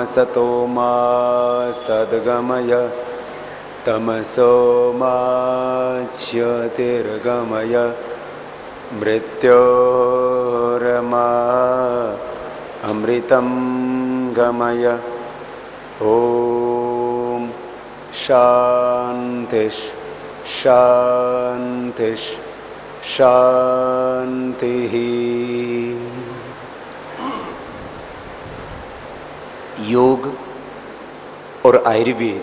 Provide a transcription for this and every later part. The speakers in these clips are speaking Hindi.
तमसतो मा सद्गमय तमसो मा ज्योतिर्गमय मृत्योर्मा अमृतं गमय। ओम शांति शांति शांति। योग और आयुर्वेद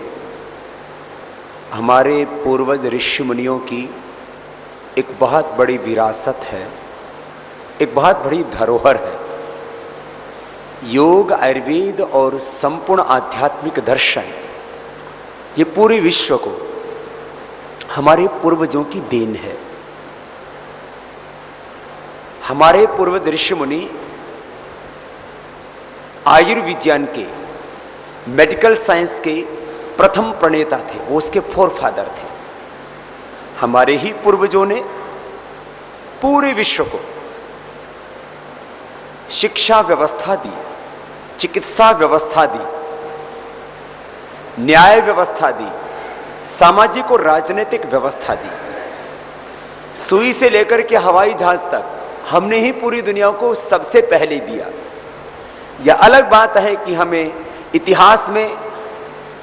हमारे पूर्वज ऋषि मुनियों की एक बहुत बड़ी विरासत है, एक बहुत बड़ी धरोहर है। योग, आयुर्वेद और संपूर्ण आध्यात्मिक दर्शन ये पूरे विश्व को हमारे पूर्वजों की देन है। हमारे पूर्वज ऋषि मुनि आयुर्विज्ञान के, मेडिकल साइंस के प्रथम प्रणेता थे, वो उसके फोरफादर थे। हमारे ही पूर्वजों ने पूरे विश्व को शिक्षा व्यवस्था दी, चिकित्सा व्यवस्था दी, न्याय व्यवस्था दी, सामाजिक और राजनीतिक व्यवस्था दी। सुई से लेकर के हवाई जहाज तक हमने ही पूरी दुनिया को सबसे पहले दिया। यह अलग बात है कि हमें इतिहास में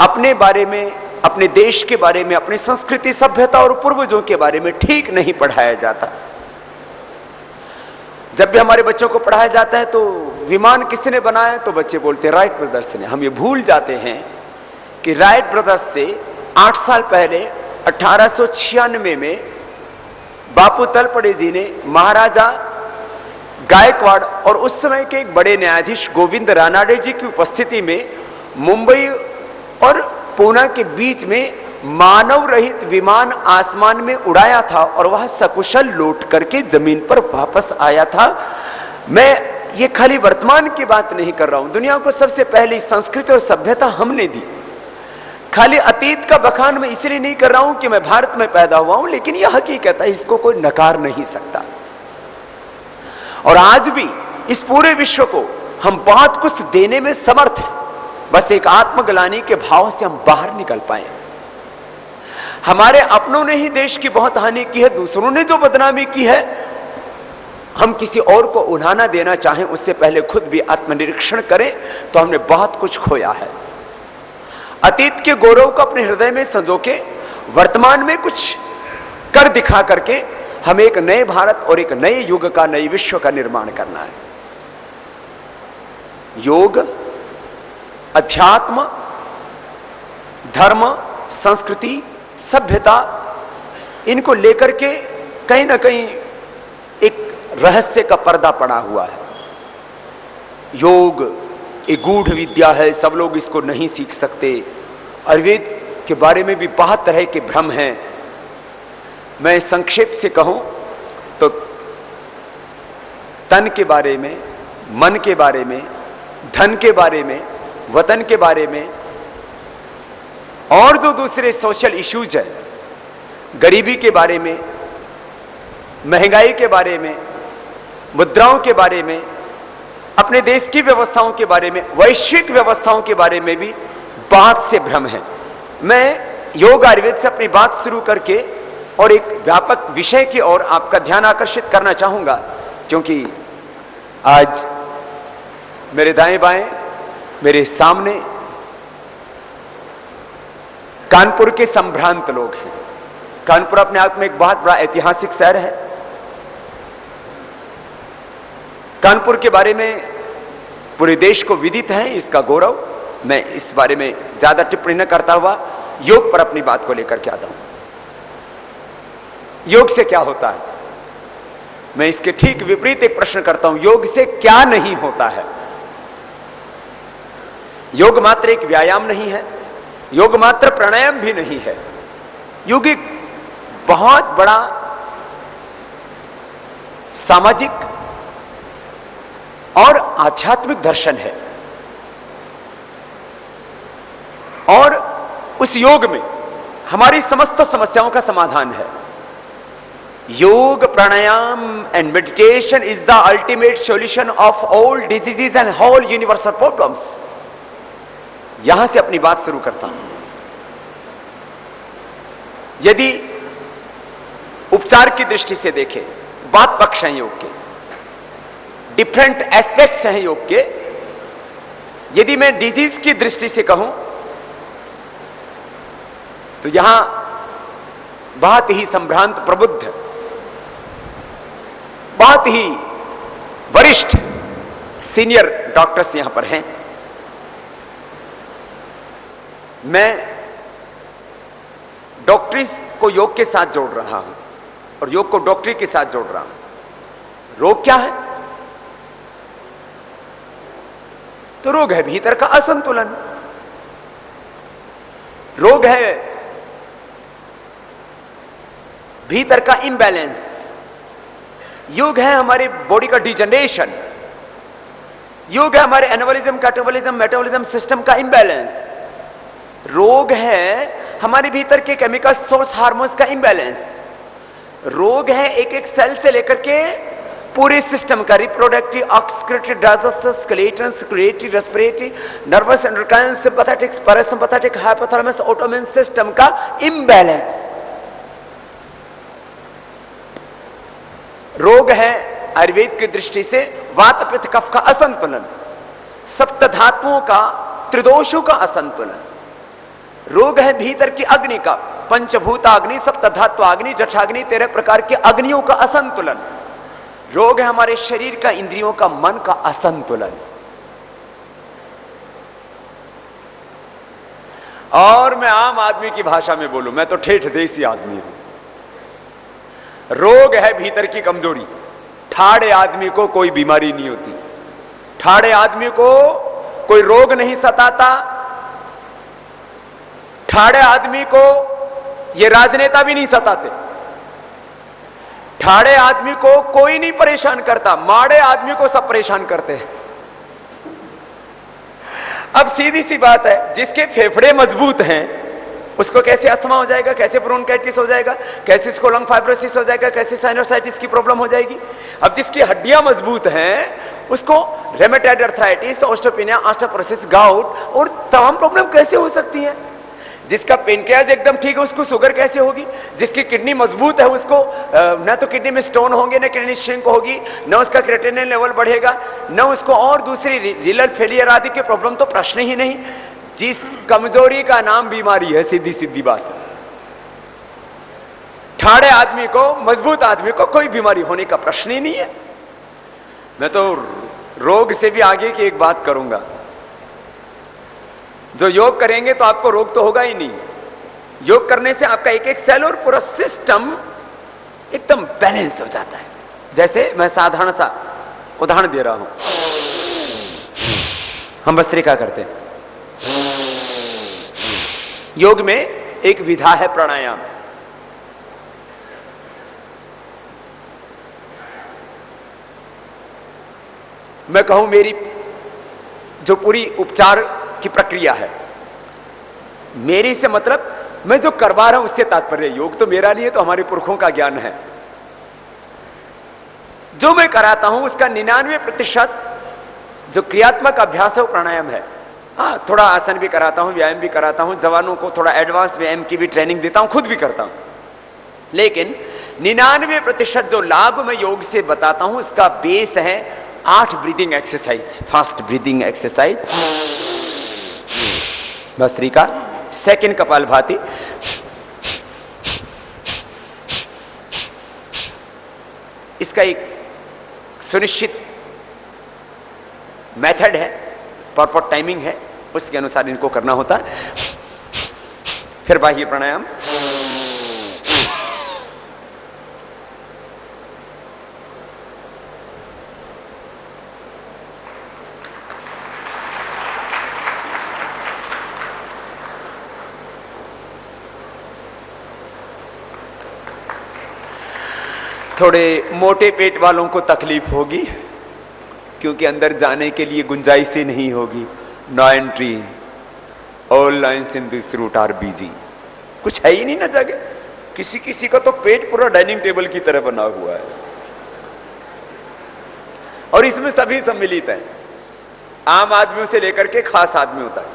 अपने बारे में, अपने देश के बारे में, अपनी संस्कृति, सभ्यता और पूर्वजों के बारे में ठीक नहीं पढ़ाया जाता। जब भी हमारे बच्चों को पढ़ाया जाता है तो विमान किसने बनाया, तो बच्चे बोलते हैं राइट ब्रदर्स ने। हम ये भूल जाते हैं कि राइट ब्रदर्स से 8 साल पहले 1896 में बापू तलपड़े जी ने महाराजा गायकवाड़ और उस समय के एक बड़े न्यायाधीश गोविंद रानाडे जी की उपस्थिति में मुंबई और पूना के बीच में मानव रहित विमान आसमान में उड़ाया था और वह सकुशल लौट करके जमीन पर वापस आया था। मैं ये खाली वर्तमान की बात नहीं कर रहा हूं, दुनिया को सबसे पहली संस्कृति और सभ्यता हमने दी। खाली अतीत का बखान मैं इसलिए नहीं कर रहा हूं कि मैं भारत में पैदा हुआ हूं, लेकिन यह हकीकत है, इसको कोई नकार नहीं सकता। और आज भी इस पूरे विश्व को हम बहुत कुछ देने में समर्थ हैं, बस एक आत्मग्लानि के भाव से हम बाहर निकल पाए। हमारे अपनों ने ही देश की बहुत हानि की है, दूसरों ने जो बदनामी की है, हम किसी और को उन्हाना देना चाहें उससे पहले खुद भी आत्मनिरीक्षण करें तो हमने बहुत कुछ खोया है। अतीत के गौरव को अपने हृदय में संजो के वर्तमान में कुछ कर दिखा करके हमें एक नए भारत और एक नए युग का, नए विश्व का निर्माण करना है। योग, अध्यात्म, धर्म, संस्कृति, सभ्यता, इनको लेकर के कहीं ना कहीं एक रहस्य का पर्दा पड़ा हुआ है। योग एक गूढ़ विद्या है, सब लोग इसको नहीं सीख सकते। आयुर्वेद के बारे में भी बहुत तरह के भ्रम हैं। मैं संक्षेप से कहूं तो तन के बारे में, मन के बारे में, धन के बारे में, वतन के बारे में और जो दूसरे सोशल इश्यूज है, गरीबी के बारे में, महंगाई के बारे में, मुद्राओं के बारे में, अपने देश की व्यवस्थाओं के बारे में, वैश्विक व्यवस्थाओं के बारे में भी बहुत से भ्रम है। मैं योग आयुर्वेद से अपनी बात शुरू करके और एक व्यापक विषय की ओर आपका ध्यान आकर्षित करना चाहूंगा, क्योंकि आज मेरे दाएं बाएं, मेरे सामने कानपुर के संभ्रांत लोग हैं। कानपुर अपने आप में एक बहुत बड़ा ऐतिहासिक शहर है। कानपुर के बारे में पूरे देश को विदित है इसका गौरव। मैं इस बारे में ज्यादा टिप्पणी न करता हुआ योग पर अपनी बात को लेकर के आता हूं। योग से क्या होता है? मैं इसके ठीक विपरीत एक प्रश्न करता हूं, योग से क्या नहीं होता है? योग मात्र एक व्यायाम नहीं है, योग मात्र प्राणायाम भी नहीं है। योग एक बहुत बड़ा सामाजिक और आध्यात्मिक दर्शन है। और उस योग में हमारी समस्त समस्याओं का समाधान है। Yoga, pranayama and meditation is the ultimate solution of all diseases and whole universal problems. यहां से अपनी बात शुरू करता हूं। यदि उपचार की दृष्टि से देखें, बात पक्ष हैं योग के, डिफरेंट एस्पेक्ट्स हैं योग के। यदि मैं डिजीज की दृष्टि से कहूं तो यहां बहुत ही संभ्रांत प्रबुद्ध, बहुत ही वरिष्ठ सीनियर डॉक्टर्स यहां पर हैं। मैं डॉक्टरी को योग के साथ जोड़ रहा हूं और योग को डॉक्टरी के साथ जोड़ रहा हूं। रोग क्या है? तो रोग है भीतर का असंतुलन, रोग है भीतर का इंबैलेंस, योग है हमारे बॉडी का डिजनरेशन, योग है हमारे एनाबॉलिज्म, कैटाबॉलिज्म, मेटाबॉलिज्म सिस्टम का इंबैलेंस। रोग है हमारे भीतर के केमिकल सोर्स हार्मोन्स का इंबैलेंस। रोग है एक एक सेल से लेकर के पूरे सिस्टम का, reproductive, excretory, digestive, skeletal, circulatory, respiratory, nervous, endocrine, sympathetic, parasympathetic, hypothalamus, autoimmune system का इंबैलेंस। रोग है आयुर्वेद की दृष्टि से वात पित्त कफ का असंतुलन, सप्त धातुओं का, त्रिदोषों का असंतुलन। रोग है भीतर की अग्नि का, पंचभूताग्नि, सप्त धातु अग्नि, जठाग्नि, 13 प्रकार के अग्नियों का असंतुलन। रोग है हमारे शरीर का, इंद्रियों का, मन का असंतुलन। और मैं आम आदमी की भाषा में बोलूं, मैं तो ठेठ देसी आदमी हूं। रोग है भीतर की कमजोरी। ठाड़े आदमी को कोई बीमारी नहीं होती, ठाड़े आदमी को कोई रोग नहीं सताता, ठाड़े आदमी को ये राजनेता भी नहीं सताते, ठाड़े आदमी को कोई नहीं परेशान करता, माड़े आदमी को सब परेशान करते हैं। अब सीधी सी बात है, जिसके फेफड़े मजबूत हैं उसको कैसे अस्थमा हो जाएगा, कैसे ब्रोंकाइटिस हो जाएगा, कैसे इसको लंग फाइब्रोसिस हो जाएगा, कैसे साइनोसाइटिस की प्रॉब्लम हो जाएगी। अब जिसकी हड्डियां मजबूत हैं उसको rheumatoid arthritis, osteopenia, osteoporosis, gout और तमाम प्रॉब्लम कैसे हो सकती हैं। जिसका पेनक्रियाज एकदम ठीक है उसको शुगर कैसे होगी। जिसकी किडनी मजबूत है उसको न तो किडनी में स्टोन होंगे, न किडनी श्रिंक होगी, न उसका क्रिएटिनिन लेवल बढ़ेगा, न उसको और दूसरी रीनल फेलियर आदि की प्रॉब्लम तो प्रश्न ही नहीं। जिस कमजोरी का नाम बीमारी है, सीधी सीधी बात है। ठाड़े आदमी को, मजबूत आदमी को कोई बीमारी होने का प्रश्न ही नहीं है। मैं तो रोग से भी आगे की एक बात करूंगा, जो योग करेंगे तो आपको रोग तो होगा ही नहीं। योग करने से आपका एक एक सेल और पूरा सिस्टम एकदम बैलेंस हो जाता है। जैसे मैं साधारण सा उदाहरण दे रहा हूं, हम भस्त्रिका करते हैं। योग में एक विधा है प्राणायाम। मैं कहूं मेरी जो पूरी उपचार की प्रक्रिया है, मेरी से मतलब मैं जो करवा रहा हूं उससे तात्पर्य, योग तो मेरा नहीं है, तो हमारे पुरखों का ज्ञान है। जो मैं कराता हूं उसका 99% जो क्रियात्मक अभ्यास है वो प्राणायाम है। हाँ, थोड़ा आसन भी कराता हूं, व्यायाम भी कराता हूं, जवानों को थोड़ा एडवांस व्यायाम की भी ट्रेनिंग देता हूं, खुद भी करता हूं। लेकिन 99% जो लाभ मैं योग से बताता हूं उसका बेस है 8 breathing exercise, fast breathing exercise, bhastrika, second kapalbhati, इसका एक सुनिश्चित मेथड है, प्रॉपर टाइमिंग है, उसके अनुसार इनको करना होता है। फिर बाह्य प्राणायाम, थोड़े मोटे पेट वालों को तकलीफ होगी क्योंकि अंदर जाने के लिए गुंजाइश ही नहीं होगी। No entry, all lines in this route are busy. कुछ है ही नहीं ना जगह। किसी किसी का तो पेट पूरा डाइनिंग टेबल की तरह बना हुआ है और इसमें सभी सम्मिलित हैं, आम आदमियों से लेकर के खास आदमियों तक।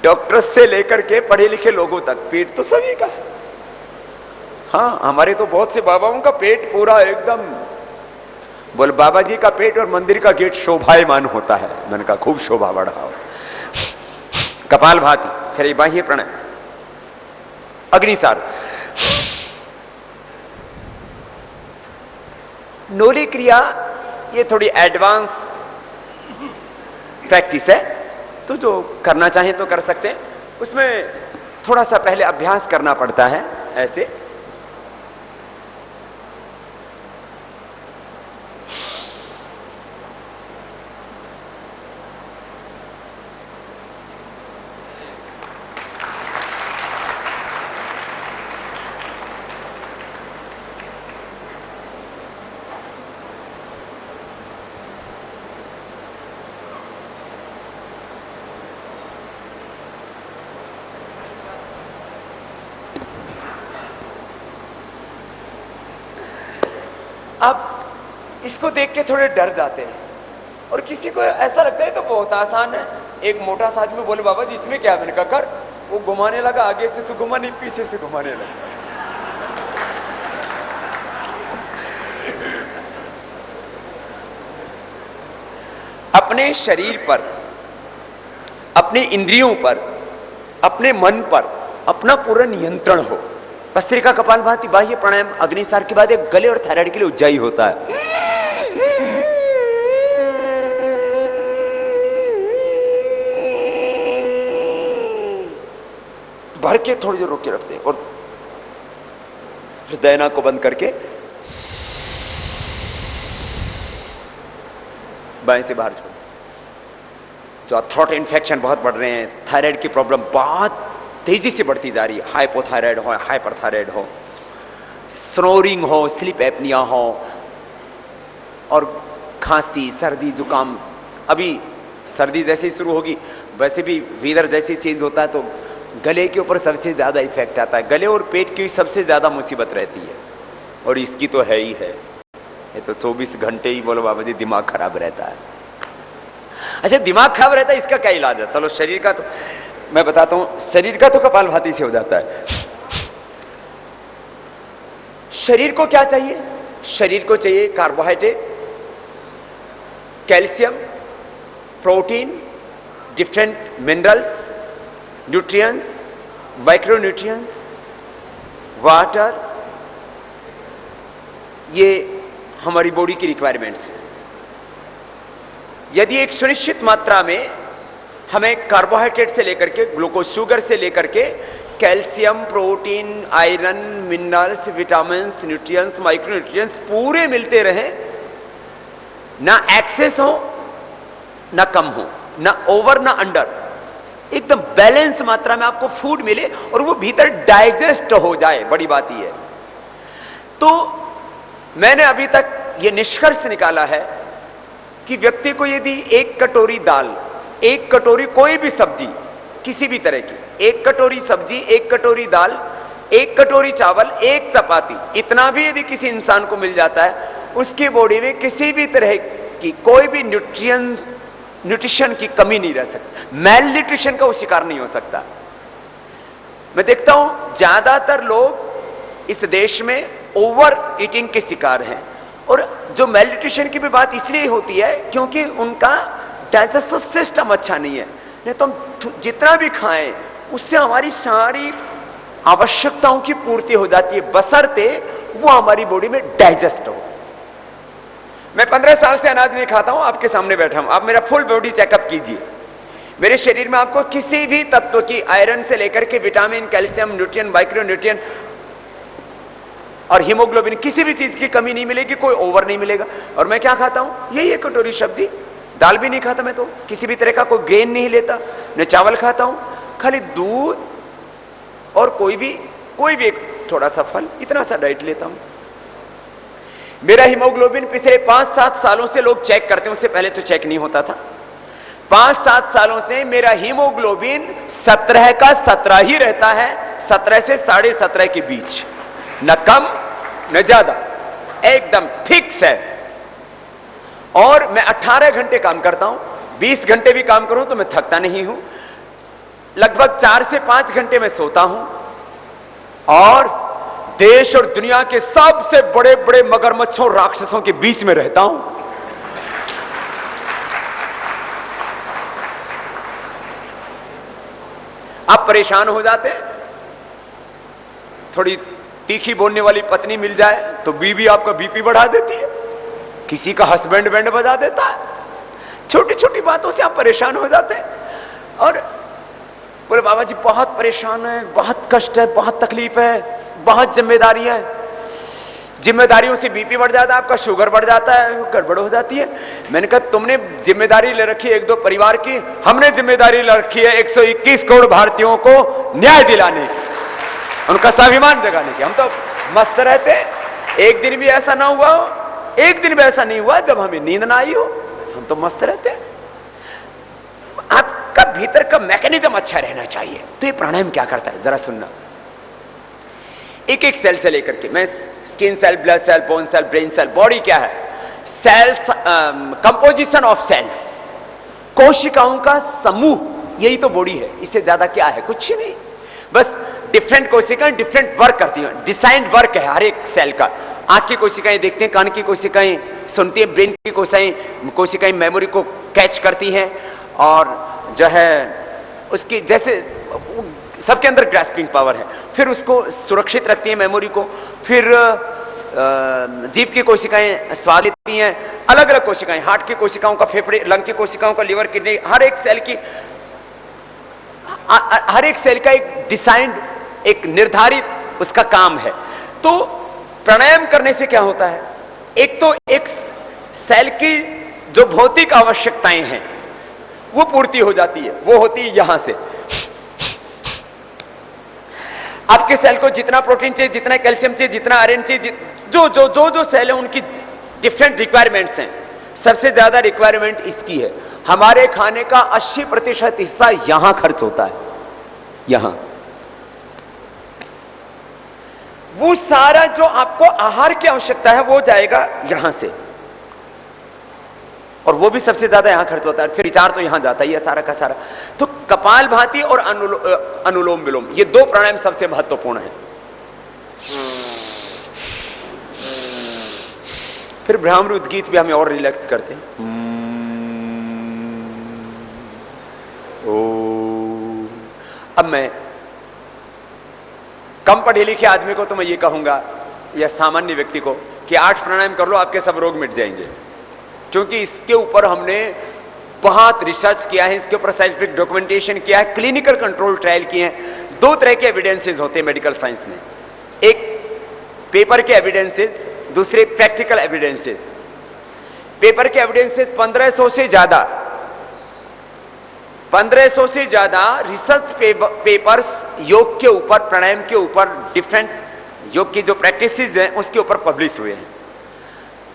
डॉक्टर से लेकर के पढ़े लिखे लोगों तक पेट तो सभी का है। हाँ, हमारे तो बहुत से बाबाओं का पेट पूरा एकदम, बोल बाबा जी का पेट और मंदिर का गेट शोभायमान होता है। मैंने कहा खूब शोभा बढ़ाओ। कपाल भाती, फिर ये बाह्य प्राणायाम, अग्निसार, नोली क्रिया, ये थोड़ी एडवांस प्रैक्टिस है, तो जो करना चाहें तो कर सकते हैं। उसमें थोड़ा सा पहले अभ्यास करना पड़ता है ऐसे। अब इसको देख के थोड़े डर जाते हैं और किसी को ऐसा लगता है तो बहुत आसान है। एक मोटा सा आदमी बोले बाबा जी इसमें क्या, मैंने कहा कर। वो घुमाने लगा, आगे से तो घुमा नहीं, पीछे से घुमाने लगा। अपने शरीर पर, अपने इंद्रियों पर, अपने मन पर अपना पूरा नियंत्रण हो। भस्त्रिका, कपालभाति, बाह्य प्राणायाम, अग्निसार के बाद एक गले और थायराइड के लिए उज्जाई होता है। भर के थोड़ी देर रोक के रखते हैं और हृदय को बंद करके बाएं से बाहर छोड़। जो थ्रोट इन्फेक्शन बहुत बढ़ रहे हैं, थायराइड की प्रॉब्लम बहुत तेजी से बढ़ती जा रही है, हाइपोथायराइड हो, हाइपरथायराइड हो, स्नोरिंग हो, स्लीप एपनिया हो, और खांसी, सर्दी, जुकाम। अभी सर्दी जैसे ही शुरू होगी वैसे भी वेदर जैसे चेंज होता है तो गले के ऊपर सबसे ज्यादा इफेक्ट आता है। गले और पेट की सबसे ज्यादा मुसीबत रहती है, और इसकी तो है ही है। ये तो 24 घंटे ही बोलो बाबा जी दिमाग खराब रहता है। अच्छा, दिमाग खराब रहता है, इसका क्या इलाज है? चलो शरीर का तो मैं बताता हूं। शरीर का तो कपालभाति से हो जाता है। शरीर को क्या चाहिए? शरीर को चाहिए carbohydrate, calcium, protein, different minerals, nutrients, micronutrients, water. ये हमारी बॉडी की रिक्वायरमेंट्स है। यदि एक सुनिश्चित मात्रा में हमें कार्बोहाइड्रेट से लेकर के ग्लूकोज, शुगर से लेकर के calcium, protein, iron, minerals, vitamins, nutrients, micronutrients पूरे मिलते रहे, ना एक्सेस हो ना कम हो, ना ओवर ना अंडर, एकदम बैलेंस मात्रा में आपको फूड मिले और वो भीतर डाइजेस्ट हो जाए, बड़ी बात ही है। तो मैंने अभी तक ये निष्कर्ष निकाला है कि व्यक्ति को यदि एक कटोरी दाल, एक कटोरी कोई भी सब्जी किसी भी तरह की, एक कटोरी सब्जी, एक कटोरी दाल, एक कटोरी चावल, एक चपाती, इतना भी यदि किसी इंसान को मिल जाता है, उसकी बॉडी में किसी भी तरह की कोई भी न्यूट्रिशन की कमी नहीं रह सकती। मेल न्यूट्रिशन का वो शिकार नहीं हो सकता। मैं देखता हूं ज्यादातर लोग इस देश में ओवर ईटिंग के शिकार हैं, और जो मेल न्यूट्रिशन की भी बात इसलिए होती है क्योंकि उनका डाइजेस्टिव सिस्टम अच्छा नहीं है। नहीं तो हम जितना भी खाएं उससे हमारी सारी आवश्यकताओं की पूर्ति हो जाती है, बशर्ते वो हमारी बॉडी में डाइजेस्ट हो। मैं 15 साल से अनाज नहीं खाता हूं, आपके सामने बैठा हूं। आप मेरा फुल बॉडी चेकअप कीजिए। मेरे शरीर में आपको किसी भी तत्व की, आयरन से लेकर के विटामिन, कैल्शियम, न्यूट्रिएंट, माइक्रोन्यूट्रिएंट और हीमोग्लोबिन, किसी भी चीज की कमी नहीं मिलेगी, कोई ओवर नहीं मिलेगा। और मैं क्या खाता हूं? यही एक कटोरी सब्जी, दाल भी नहीं खाता मैं तो, किसी भी तरह का कोई ग्रेन नहीं लेता, न चावल खाता हूं, खाली दूध और कोई भी एक थोड़ा सा फल, इतना सा डाइट लेता हूं। मेरा हीमोग्लोबिन पिछले 5-7 सालों से लोग चेक करते हैं, उससे पहले तो चेक नहीं होता था। 5-7 सालों से मेरा हीमोग्लोबिन 17 का 17 ही रहता है, 17 से 17.5 के बीच, न कम न ज्यादा, एकदम फिक्स है। और मैं 18 घंटे काम करता हूं, 20 घंटे भी काम करूं तो मैं थकता नहीं हूं। लगभग 4 से 5 घंटे मैं सोता हूं और देश और दुनिया के सबसे बड़े बड़े मगरमच्छों राक्षसों के बीच में रहता हूं। आप परेशान हो जाते हैं, थोड़ी तीखी बोलने वाली पत्नी मिल जाए तो बीवी आपका बीपी बढ़ा देती है, किसी का हस्बैंड बैंड बजा देता है, छोटी छोटी बातों से आप परेशान हो जाते हैं और बोले बाबा जी बहुत परेशान है, बहुत कष्ट है, बहुत तकलीफ है, बहुत जिम्मेदारियां हैं। जिम्मेदारियों से बीपी बढ़ जाता है, आपका शुगर बढ़ जाता है, गड़बड़ हो जाती है। मैंने कहा तुमने जिम्मेदारी ले रखी है 1-2 परिवार की, हमने जिम्मेदारी ले रखी है 121 करोड़ भारतीयों को न्याय दिलाने की, उनका स्वाभिमान जगाने की। हम तो मस्त रहते, एक दिन भी ऐसा ना हुआ हो, एक दिन भी ऐसा नहीं हुआ जब हमें नींद ना आई हो, हम तो मस्त रहते हैं। आपका भीतर का मैकेनिज्म अच्छा रहना चाहिए। तो ये प्राणायाम क्या करता है जरा सुनना। एक एक सेल से लेकर के, मैं skin cell, blood cell, bone cell, brain cell, body क्या है, सेल्स, कंपोजिशन ऑफ सेल्स, कोशिकाओं का समूह, यही तो बॉडी है। इससे ज्यादा क्या है, कुछ नहीं, बस डिफरेंट कोशिकाएं डिफरेंट वर्क करती हैं, डिसाइंड वर्क है हर एक सेल का। आंख की कोशिकाएं देखते हैं, कान की कोशिकाएं सुनती हैं, ब्रेन की कोशिकाएं मेमोरी को कैच करती हैं और जो है उसकी जैसे सबके अंदर ग्रास्पिंग पावर है, फिर उसको सुरक्षित रखती है मेमोरी को। फिर जीभ की कोशिकाएं स्वाद लेती हैं, अलग अलग कोशिकाएं, हार्ट की कोशिकाओं का, फेफड़े, लंग की कोशिकाओं का, लिवर, किडनी, हर एक सेल का एक डिसाइंड, एक निर्धारित उसका काम है। तो प्राणायाम करने से क्या होता है, एक तो एक सेल की जो भौतिक आवश्यकताएं हैं वो पूर्ति हो जाती है, वो होती है यहां से। आपके सेल को जितना प्रोटीन चाहिए, जितना कैल्शियम चाहिए, जितना आयरन चाहिए, जो सेल है उनकी डिफरेंट रिक्वायरमेंट्स हैं। सबसे ज्यादा रिक्वायरमेंट इसकी है। हमारे खाने का 80% हिस्सा यहां खर्च होता है, यहां। वो सारा जो आपको आहार की आवश्यकता है वो जाएगा यहां से, और वो भी सबसे ज्यादा यहां खर्च होता है। फिर विचार तो यहां जाता ही है सारा का सारा। तो कपालभाति और अनुलोम विलोम, ये 2 प्राणायाम सबसे महत्वपूर्ण है। फिर ब्रह्मरुद्र गीत भी हमें और रिलैक्स करते हैं। अब मैं कम पढ़े लिखे आदमी को तो मैं ये कहूंगा, या सामान्य व्यक्ति को, कि 8 प्राणायाम कर लो, आपके सब रोग मिट जाएंगे। क्योंकि इसके ऊपर हमने बहुत रिसर्च किया है, इसके ऊपर साइंटिफिक डॉक्यूमेंटेशन किया है, क्लिनिकल कंट्रोल ट्रायल किए हैं। 2 तरह के एविडेंसेस होते हैं मेडिकल साइंस में, एक पेपर के एविडेंसेस, दूसरे प्रैक्टिकल एविडेंसेस। पेपर के एविडेंसेस 1500 से ज्यादा रिसर्च पेपर्स योग के ऊपर, प्राणायाम के ऊपर, डिफरेंट योग की जो प्रैक्टिसेस हैं उसके ऊपर पब्लिश हुए हैं।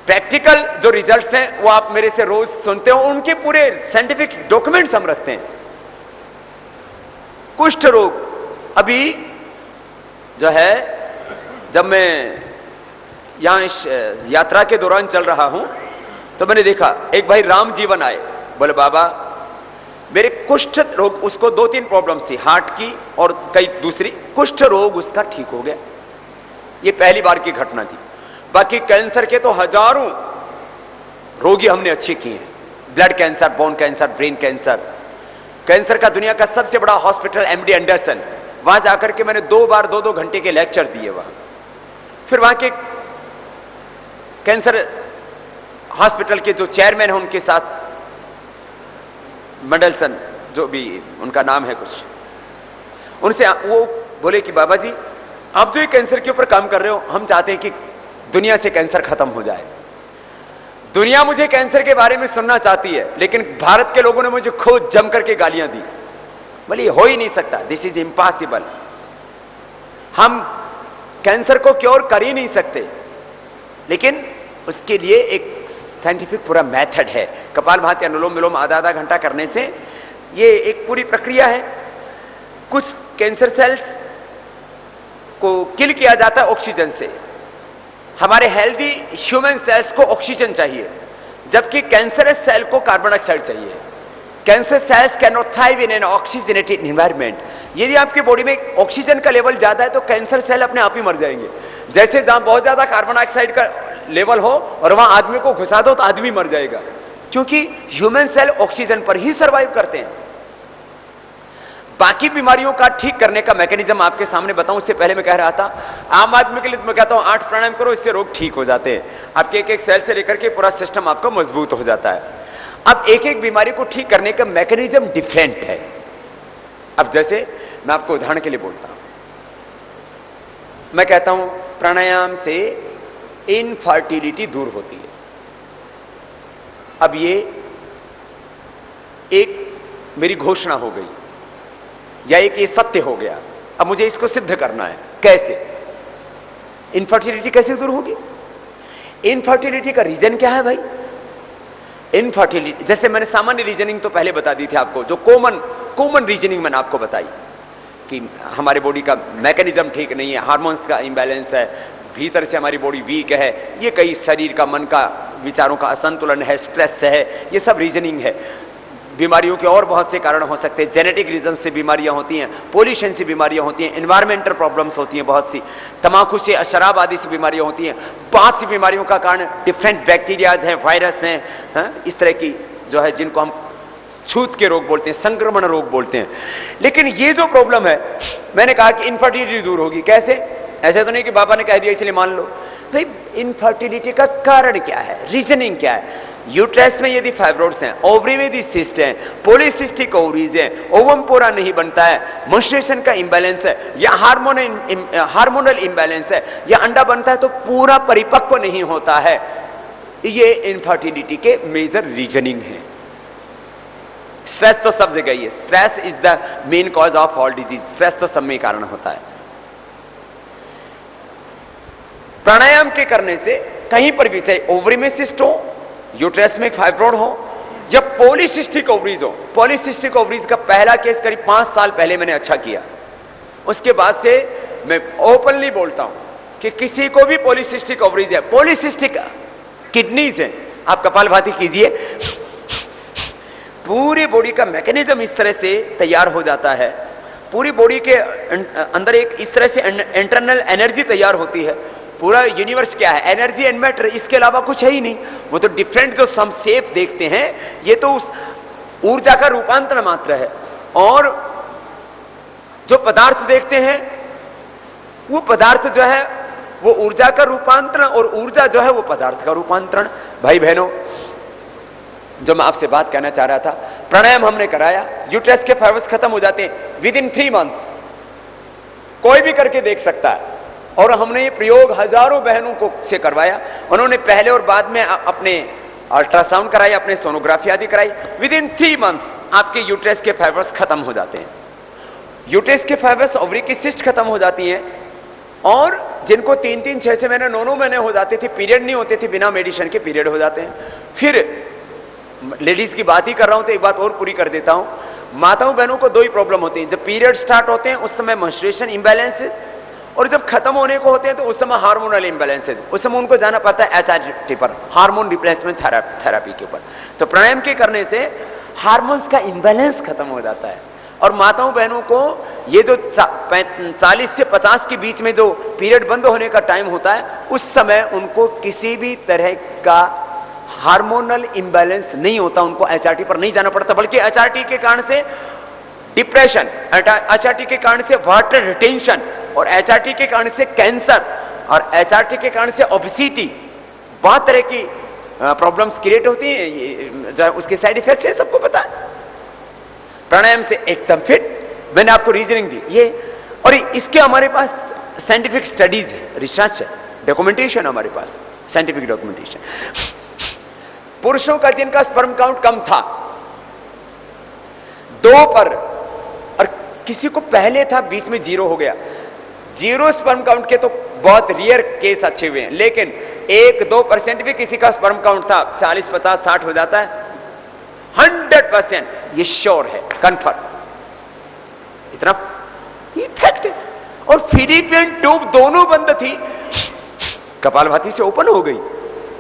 प्रैक्टिकल जो रिजल्ट्स हैं वो आप मेरे से रोज सुनते हो, उनके पूरे साइंटिफिक डॉक्यूमेंट्स हम रखते हैं। कुष्ठ रोग, अभी जो है, जब मैं यहां इस यात्रा के दौरान चल रहा हूं तो मैंने देखा एक भाई राम जीवन आए, बोले बाबा मेरे कुष्ठ रोग, उसको 2-3 प्रॉब्लम्स थी, हार्ट की और कई दूसरी, कुष्ठ रोग उसका ठीक हो गया। ये पहली बार की घटना थी। बाकी कैंसर के तो हजारों रोगी हमने अच्छे किए हैं, blood cancer, bone cancer, brain cancer. Cancer का दुनिया का सबसे बड़ा हॉस्पिटल एमडी एंडरसन, वहां जाकर के मैंने 2 बार 2-2 घंटे के लेक्चर दिए वहां। फिर वहां के कैंसर हॉस्पिटल के जो चेयरमैन हैं उनके साथ, मंडलसन जो भी उनका नाम है कुछ, उनसे वो बोले कि बाबा जी आप जो ये कैंसर के ऊपर काम कर रहे हो, हम चाहते हैं कि दुनिया से कैंसर खत्म हो जाए। दुनिया मुझे कैंसर के बारे में सुनना चाहती है, लेकिन भारत के लोगों ने मुझे खुद जम करके गालियां दी, बोले ये हो ही नहीं सकता, दिस इज इम्पॉसिबल, हम कैंसर को क्योर कर ही नहीं सकते। लेकिन उसके लिए एक साइंटिफिक पूरा मेथड है। कपालभाति, अनुलोम विलोम आधा घंटा करने से ये एक पूरी प्रक्रिया है। कुछ कैंसर सेल्स को किल किया जाता है ऑक्सीजन से। हमारे हेल्दी ह्यूमन सेल्स को ऑक्सीजन चाहिए, जबकि कैंसरस सेल को कार्बन डाइऑक्साइड चाहिए। Cancer cells can not thrive in an oxygenated environment. यदि आपकी बॉडी में ऑक्सीजन का लेवल ज्यादा है तो कैंसर सेल अपने आप ही मर जाएंगे। जैसे जहां बहुत ज्यादा कार्बन डाइऑक्साइड का लेवल हो और वहां आदमी को घुसा दो तो आदमी मर जाएगा, क्योंकि ह्यूमन सेल ऑक्सीजन पर ही सर्वाइव करते हैं। बाकी बीमारियों का ठीक करने का मैकेनिज्म आपके सामने बताऊं, उससे पहले मैं कह रहा था आम आदमी के लिए तो मैं कहता हूं 8 प्राणायाम करो, इससे रोग ठीक हो जाते हैं। आपके एक एक सेल से लेकर के पूरा सिस्टम आपका मजबूत हो जाता है। अब एक एक बीमारी को ठीक करने का मैकेनिज्म डिफरेंट है। अब जैसे मैं आपको उदाहरण के लिए बोलता हूं, मैं कहता हूं प्राणायाम से इनफर्टिलिटी दूर होती है। अब ये एक मेरी घोषणा हो गई या एक ये सत्य हो गया। अब मुझे इसको सिद्ध करना है। कैसे? इनफर्टिलिटी कैसे दूर होगी? इनफर्टिलिटी का रीजन क्या है भाई? इनफर्टिलिटी, जैसे मैंने सामान्य रीजनिंग तो पहले बता दी थी आपको, जो कॉमन रीजनिंग मैंने आपको बताई कि हमारे बॉडी का मैकेनिज्म ठीक नहीं है, हार्मोन्स का इंबैलेंस है, भीतर से हमारी बॉडी वीक है, ये कई शरीर का, मन का, विचारों का असंतुलन है, स्ट्रेस है, ये सब रीजनिंग है। बीमारियों के और बहुत से कारण हो सकते हैं। जेनेटिक रीजन से बीमारियां होती हैं, पोल्यूशन से बीमारियां होती हैं, एनवायरमेंटल प्रॉब्लम्स होती हैं बहुत सी, तंबाकू से, शराब आदि से बीमारियां होती हैं। बहुत सी बीमारियों का कारण डिफरेंट बैक्टीरियाज हैं, वायरस हैं, इस तरह की जो है जिनको हम छूत के रोग बोलते हैं, संक्रमण रोग बोलते हैं। लेकिन ये जो प्रॉब्लम है, मैंने कहा कि इनफर्टिलिटी दूर होगी। कैसे? ऐसे तो नहीं कि बाबा ने कह दिया इसलिए मान लो। भाई इनफर्टिलिटी का कारण क्या है, रीजनिंग क्या है? यूट्रस में यदि फाइब्रोइड्स हैं, ओवरी में यदि सिस्ट हैं, पॉलीसिस्टिक ओवरीज हैं, ओवम पूरा नहीं बनता है, मेंस्ट्रुएशन का इंबैलेंस है, या हार्मोनल इंबैलेंस है, या अंडा बनता है तो पूरा परिपक्व नहीं होता है, ये इनफर्टिलिटी के मेजर रीजनिंग है। स्ट्रेस तो सब जगह ही है। Stress is the main cause of all disease. Stress तो सब में कारण होता है। प्राणायाम के करने से कहीं पर भी, चाहे ओवरी में सिस्ट हो, यूट्रस में फाइब्रोइड हो, या पॉलीसिस्टिक ओवरीज हो। पॉलीसिस्टिक ओवरीज का पहला केस करीब 5 साल पहले मैंने अच्छा किया। उसके बाद से मैं ओपनली बोलता हूं कि किसी को भी पॉलीसिस्टिक ओवरीज है, पॉलीसिस्टिक किडनीज है, आप कपालभाति कीजिए, पूरी बॉडी का मैकेनिज्म इस तरह से तैयार हो जाता है, पूरी बॉडी के अंदर एक इस तरह से इंटरनल एनर्जी तैयार होती है। पूरा यूनिवर्स क्या है? एनर्जी एंड मैटर, इसके अलावा कुछ है ही नहीं। वो तो डिफरेंट जो हम शेप देखते हैं, ये तो उस ऊर्जा का रूपांतरण मात्र है। और जो पदार्थ देखते हैं, वो पदार्थ जो है वो ऊर्जा का रूपांतरण, और ऊर्जा जो है वो पदार्थ का रूपांतरण। भाई बहनों, जो मैं आपसे बात कहना चाह रहा था, प्राणायाम हमने कराया, यूट्रस के फाइब्रोइड्स खत्म हो जाते हैं विदिन 3 मंथ्स। कोई भी करके देख सकता है। और हमने ये प्रयोग हजारों बहनों को से करवाया। उन्होंने पहले और बाद में अपने अल्ट्रासाउंड कराई, अपने सोनोग्राफी आदि कराई। विदिन 3 मंथ्स आपके यूट्रस के फाइब्रोइड्स खत्म हो जाते हैं। यूट्रस के फाइब्रोइड्स, ओवरी की सिस्ट खत्म हो जाती हैं। और जिनको 3-3, 6 महीने, 9 महीने हो जाते थे, पीरियड नहीं होते थे, बिना मेडिसिन के पीरियड हो जाते हैं। फिर लेडीज की बात ही कर रहा हूं तो एक बात और पूरी कर देता हूं। माताओं बहनों को 2 ही प्रॉब्लम होती है। जब पीरियड स्टार्ट होते हैं उस समय मेंस्ट्रुएशन इंबैलेंसेस, और जब खत्म होने को होते हैं तो उस समय हार्मोनल इंबैलेंसेस। उस समय उनको जाना पड़ता है HRT पर, हार्मोन रिप्लेसमेंट थेरेपी के ऊपर। तो प्राणायाम के करने से हार्मोन्स का इंबैलेंस खत्म हो जाता है। और माताओं बहनों को ये जो 40 से 50 के बीच में जो पीरियड बंद होने का टाइम होता है, उस समय उनको किसी भी तरह का हार्मोनल इंबैलेंस नहीं होता, उनको HRT पर नहीं जाना पड़ता। बल्कि HRT के कारण से डिप्रेशन, HRT के कारण से वाटर रिटेंशन, और HRT के कारण से कैंसर, और HRT के कारण से ओबेसिटी, बहुत तरह की प्रॉब्लम्स क्रिएट होती हैं। उसके साइड इफेक्ट्स है, सबको पता है। प्राणायाम से एकदम फिट। मैंने आपको रीजनिंग दी ये, और इसके हमारे पास साइंटिफिक स्टडीज है, रिसर्च है, डॉक्यूमेंटेशन हमारे पास, साइंटिफिक डॉक्यूमेंटेशन। पुरुषों का जिनका स्पर्म काउंट कम था 2 पर, और किसी को पहले था, बीच में 0 हो गया, 0 स्पर्म काउंट के तो बहुत रियर केस अच्छे हुए हैं। लेकिन 1-2% भी किसी का स्पर्म काउंट था 40, 50, 60 हो जाता है, 100% ये श्योर है, कन्फर्म, इतना ये फैक्ट है। और फीडिपियन ट्यूब दोनों बंद थी, कपालभाति से ओपन हो गई।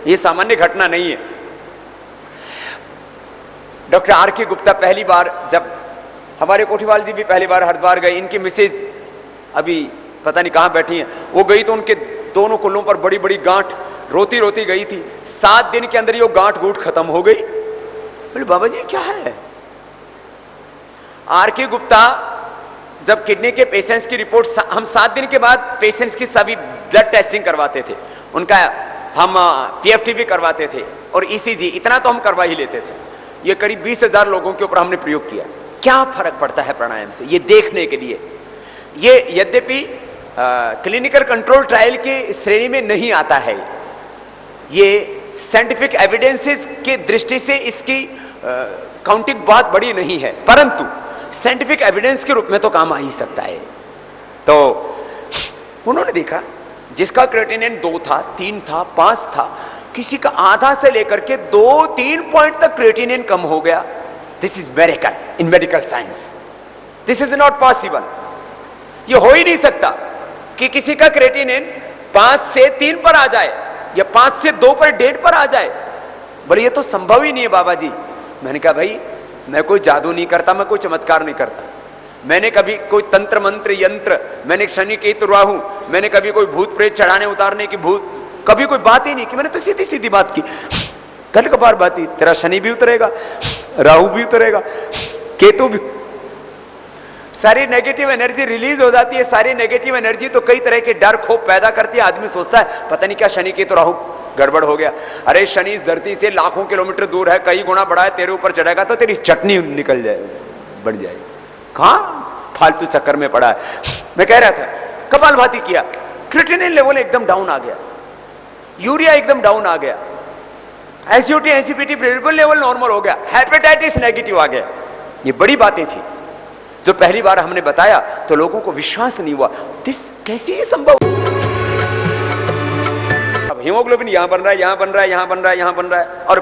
ये सामान्य घटना नहीं है। डॉक्टर आर के गुप्ता पहली बार, जब हमारे कोठीवाल जी भी पहली बार हरिद्वार गए, इनकी मिसेज अभी पता नहीं कहां बैठी हैं, वो गई तो उनके दोनों कुल्लों पर बड़ी बड़ी गांठ रोती रोती गई थी। 7 दिन के अंदर ये गांठ गूंठ खत्म हो गई। बोले बाबा जी क्या है? आर के गुप्ता जब किडनी के पेशेंट्स की रिपोर्ट, हम 7 दिन के बाद पेशेंट्स की सभी ब्लड टेस्टिंग करवाते थे, उनका हम पीएफटी भी करवाते थे और ईसीजी, इतना तो हम करवा ही लेते थे। ये करीब 20,000 लोगों के ऊपर हमने प्रयोग किया। क्या फर्क पड़ता है प्राणायाम से, ये देखने के लिए। ये यद्यपि क्लिनिकल कंट्रोल ट्रायल की श्रेणी में नहीं आता है, ये साइंटिफिक एविडेंसेस के दृष्टि से इसकी काउंटिंग बहुत बड़ी नहीं है, परंतु साइंटिफिक एविडेंस के रूप में तो काम आ ही सकता है। तो उन्होंने देखा जिसका क्रिएटिनिन 2 था, 3 था, 5 था, किसी का आधा से लेकर के 2-3 पॉइंट तक क्रिएटिनिन कम हो गया। This is miracle in medical science. This is not possible. ये हो ही नहीं सकता कि किसी का क्रिएटिनिन 5 से 3 पर आ जाए या 5 से 2 पर 1.5 पर आ जाए। बोले ये तो संभव ही नहीं है बाबा जी। मैंने कहा भाई मैं कोई जादू नहीं करता, मैं कोई चमत्कार नहीं करता, मैंने कभी कोई तंत्र मंत्र यंत्र, मैंने शनि केतु राहु, मैंने कभी कोई भूत प्रेत चढ़ाने उतारने की भूत, कभी कोई बात ही नहीं की। मैंने तो सीधी सीधी बात की, कल कबार बात ही, तेरा शनि भी उतरेगा, राहु भी उतरेगा, केतु भी, सारी नेगेटिव एनर्जी रिलीज हो जाती है। सारी नेगेटिव एनर्जी तो कई तरह के डर खौफ पैदा करती है। आदमी सोचता है पता नहीं क्या शनि केतु राहु गड़बड़ हो गया। अरे शनि इस धरती से लाखों किलोमीटर दूर है, कई गुना बड़ा है, तेरे ऊपर चढ़ेगा तो तेरी चटनी निकल जाए, बढ़ जाएगी। कहां फालतू चक्कर में पड़ा है। मैं कह रहा था कपालभाति किया, क्रिएटिनिन लेवल एकदम डाउन आ गया, यूरिया एकदम डाउन आ गया, एसयूटी एसीपीटी बिल्कुल लेवल नॉर्मल हो गया, हेपेटाइटिस नेगेटिव आ गया। ये बड़ी बातें थी जो पहली बार हमने बताया तो लोगों को विश्वास नहीं हुआ। दिस कैसे ये संभव? अब हीमोग्लोबिन यहां बन रहा है, यहां बन रहा है, यहां बन रहा है, यहां बन रहा है और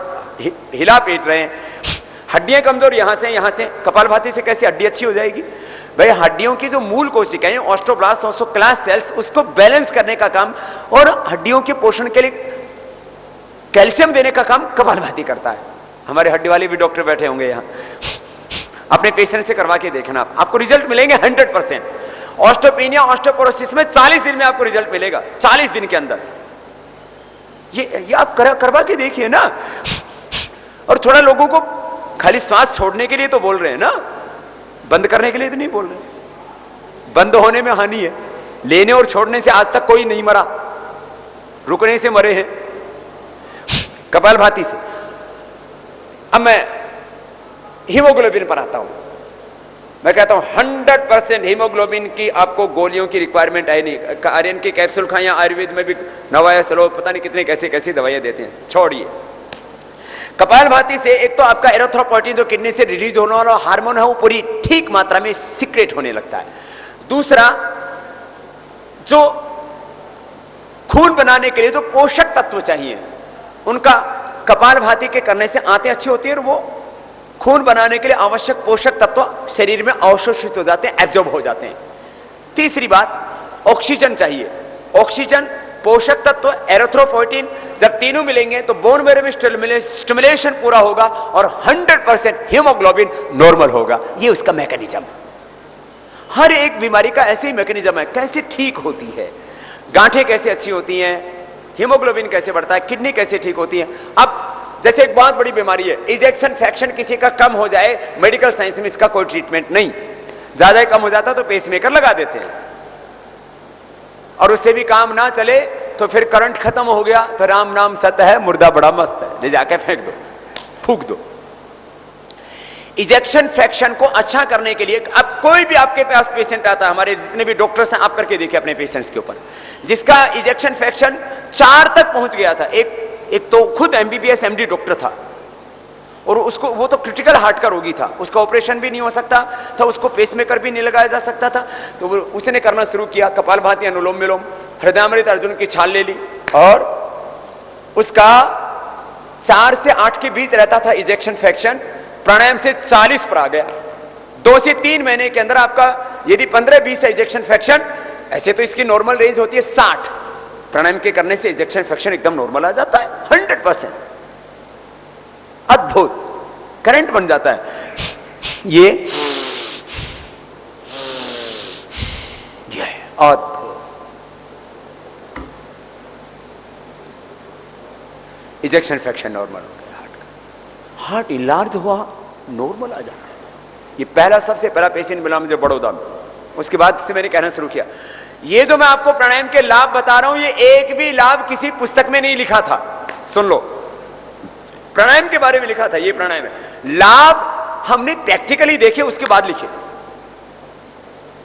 हिला पीट रहे हैं। हड्डियां कमजोर यहां से कपालभाति से कैसे हड्डी अच्छी हो जाएगी? भाई हड्डियों की जो मूल कोशिकाएं ऑस्टोब्लास्ट ऑस्टोक्लास्ट सेल्स, उसको बैलेंस करने का काम और हड्डियों के पोषण के लिए कैल्शियम देने का काम कपालभाति करता है। हमारे हड्डी वाले भी डॉक्टर बैठे होंगे यहाँ, अपने पेशेंट से करवा के देखना, आपको रिजल्ट मिलेंगे 100%। ऑस्टोपेनिया ऑस्टोपोरोसिस में 40 दिन में आपको रिजल्ट मिलेगा, 40 दिन के अंदर। ये आप करवा के देखिए ना। और थोड़ा लोगों को खाली श्वास छोड़ने के लिए तो बोल रहे हैं ना, बंद करने के लिए तो नहीं बोल रहे। बंद होने में हानि है, लेने और छोड़ने से आज तक कोई नहीं मरा, रुकने से मरे हैं कपालभाति से। अब मैं हीमोग्लोबिन पर आता हूं। मैं कहता हूं 100% हीमोग्लोबिन की आपको गोलियों की रिक्वायरमेंट है नहीं। आर्यन की कैप्सूल खाएं, आयुर्वेद में भी नवाया सलो पता नहीं कितने कैसे कैसी दवाइयां देते हैं, छोड़िए। कपालभाति से एक तो आपका एरिथ्रोपोइटिन जो किडनी से रिलीज होने वाला हार्मोन है वो पूरी ठीक मात्रा में सीक्रेट होने लगता है। दूसरा, जो खून बनाने के लिए जो पोषक तत्व चाहिए उनका कपालभाति के करने से आंतें अच्छी होती है और वो खून बनाने के लिए आवश्यक पोषक तत्व शरीर में अवशोषित हो जाते हैं, एब्जॉर्ब हो जाते हैं। तीसरी बात, ऑक्सीजन चाहिए। ऑक्सीजन, पोषक तत्व, एरिथ्रोपोइटिन, जब तीनों मिलेंगे तो बोन मैरो में स्टिमुलेशन पूरा होगा और 100% हीमोग्लोबिन नॉर्मल होगा। ये उसका मैकेनिज्म। हर एक बीमारी का ऐसे ही मैकेनिज्म है, कैसे ठीक होती है, गांठें कैसे अच्छी होती हैं, हीमोग्लोबिन कैसे बढ़ता है, किडनी कैसे ठीक होती है। अब जैसे एक बहुत बड़ी बीमारी है इजेक्शन फ्रैक्शन, किसी का कम हो जाए, मेडिकल साइंस में इसका कोई ट्रीटमेंट नहीं, ज्यादा कम हो जाता तो पेसमेकर लगा देते हैं और उससे भी काम ना चले तो फिर करंट खत्म हो गया तो राम नाम सत्य है, मुर्दा बड़ा मस्त है, ले जाके फेंक दो, फूक दो। इजेक्शन फ्रैक्शन को अच्छा करने के लिए अब कोई भी आपके पास पेशेंट आता है, हमारे जितने भी डॉक्टर्स हैं आप करके देखिए अपने पेशेंट्स के ऊपर, जिसका इजेक्शन फ्रैक्शन 4 तक पहुंच गया था। एक तो खुद एमबीबीएस एमडी डॉक्टर था और उसको, वो तो क्रिटिकल हार्ट का रोगी था, उसका ऑपरेशन भी नहीं हो सकता था, उसको पेसमेकर भी नहीं लगाया जा सकता था। तो उसने करना शुरू किया कपालभाति, अनुलोम विलोम, हृदयामृत अर्जुन की छाल ले ली और उसका 4 से 8 के बीच रहता था इजेक्शन फ्रैक्शन, प्राणायाम से 40 पर आ गया। 2 से 3 महीने के अंदर आपका यदि 15-20 है इजेक्शन फ्रैक्शन, ऐसे तो इसकी नॉर्मल रेंज होती है 60, प्राणायाम के करने से इजेक्शन फ्रैक्शन एकदम नॉर्मल आ जाता है 100%। अद्भुत करंट बन जाता है। ये अद्भुत। इजेक्शन फ्रैक्शन नॉर्मल हो गया हार्ट का, हार्ट इलार्ज हुआ, नॉर्मल आ जाता है। ये पहला सबसे पहला पेशेंट मिला मुझे बड़ौदा में, उसके बाद से मैंने कहना शुरू किया। ये जो मैं आपको प्राणायाम के लाभ बता रहा हूं, ये एक भी लाभ किसी पुस्तक में नहीं लिखा था। सुन लो, प्राणायाम के बारे में लिखा था, ये प्राणायाम है। लाभ हमने प्रैक्टिकली देखे, उसके बाद लिखे।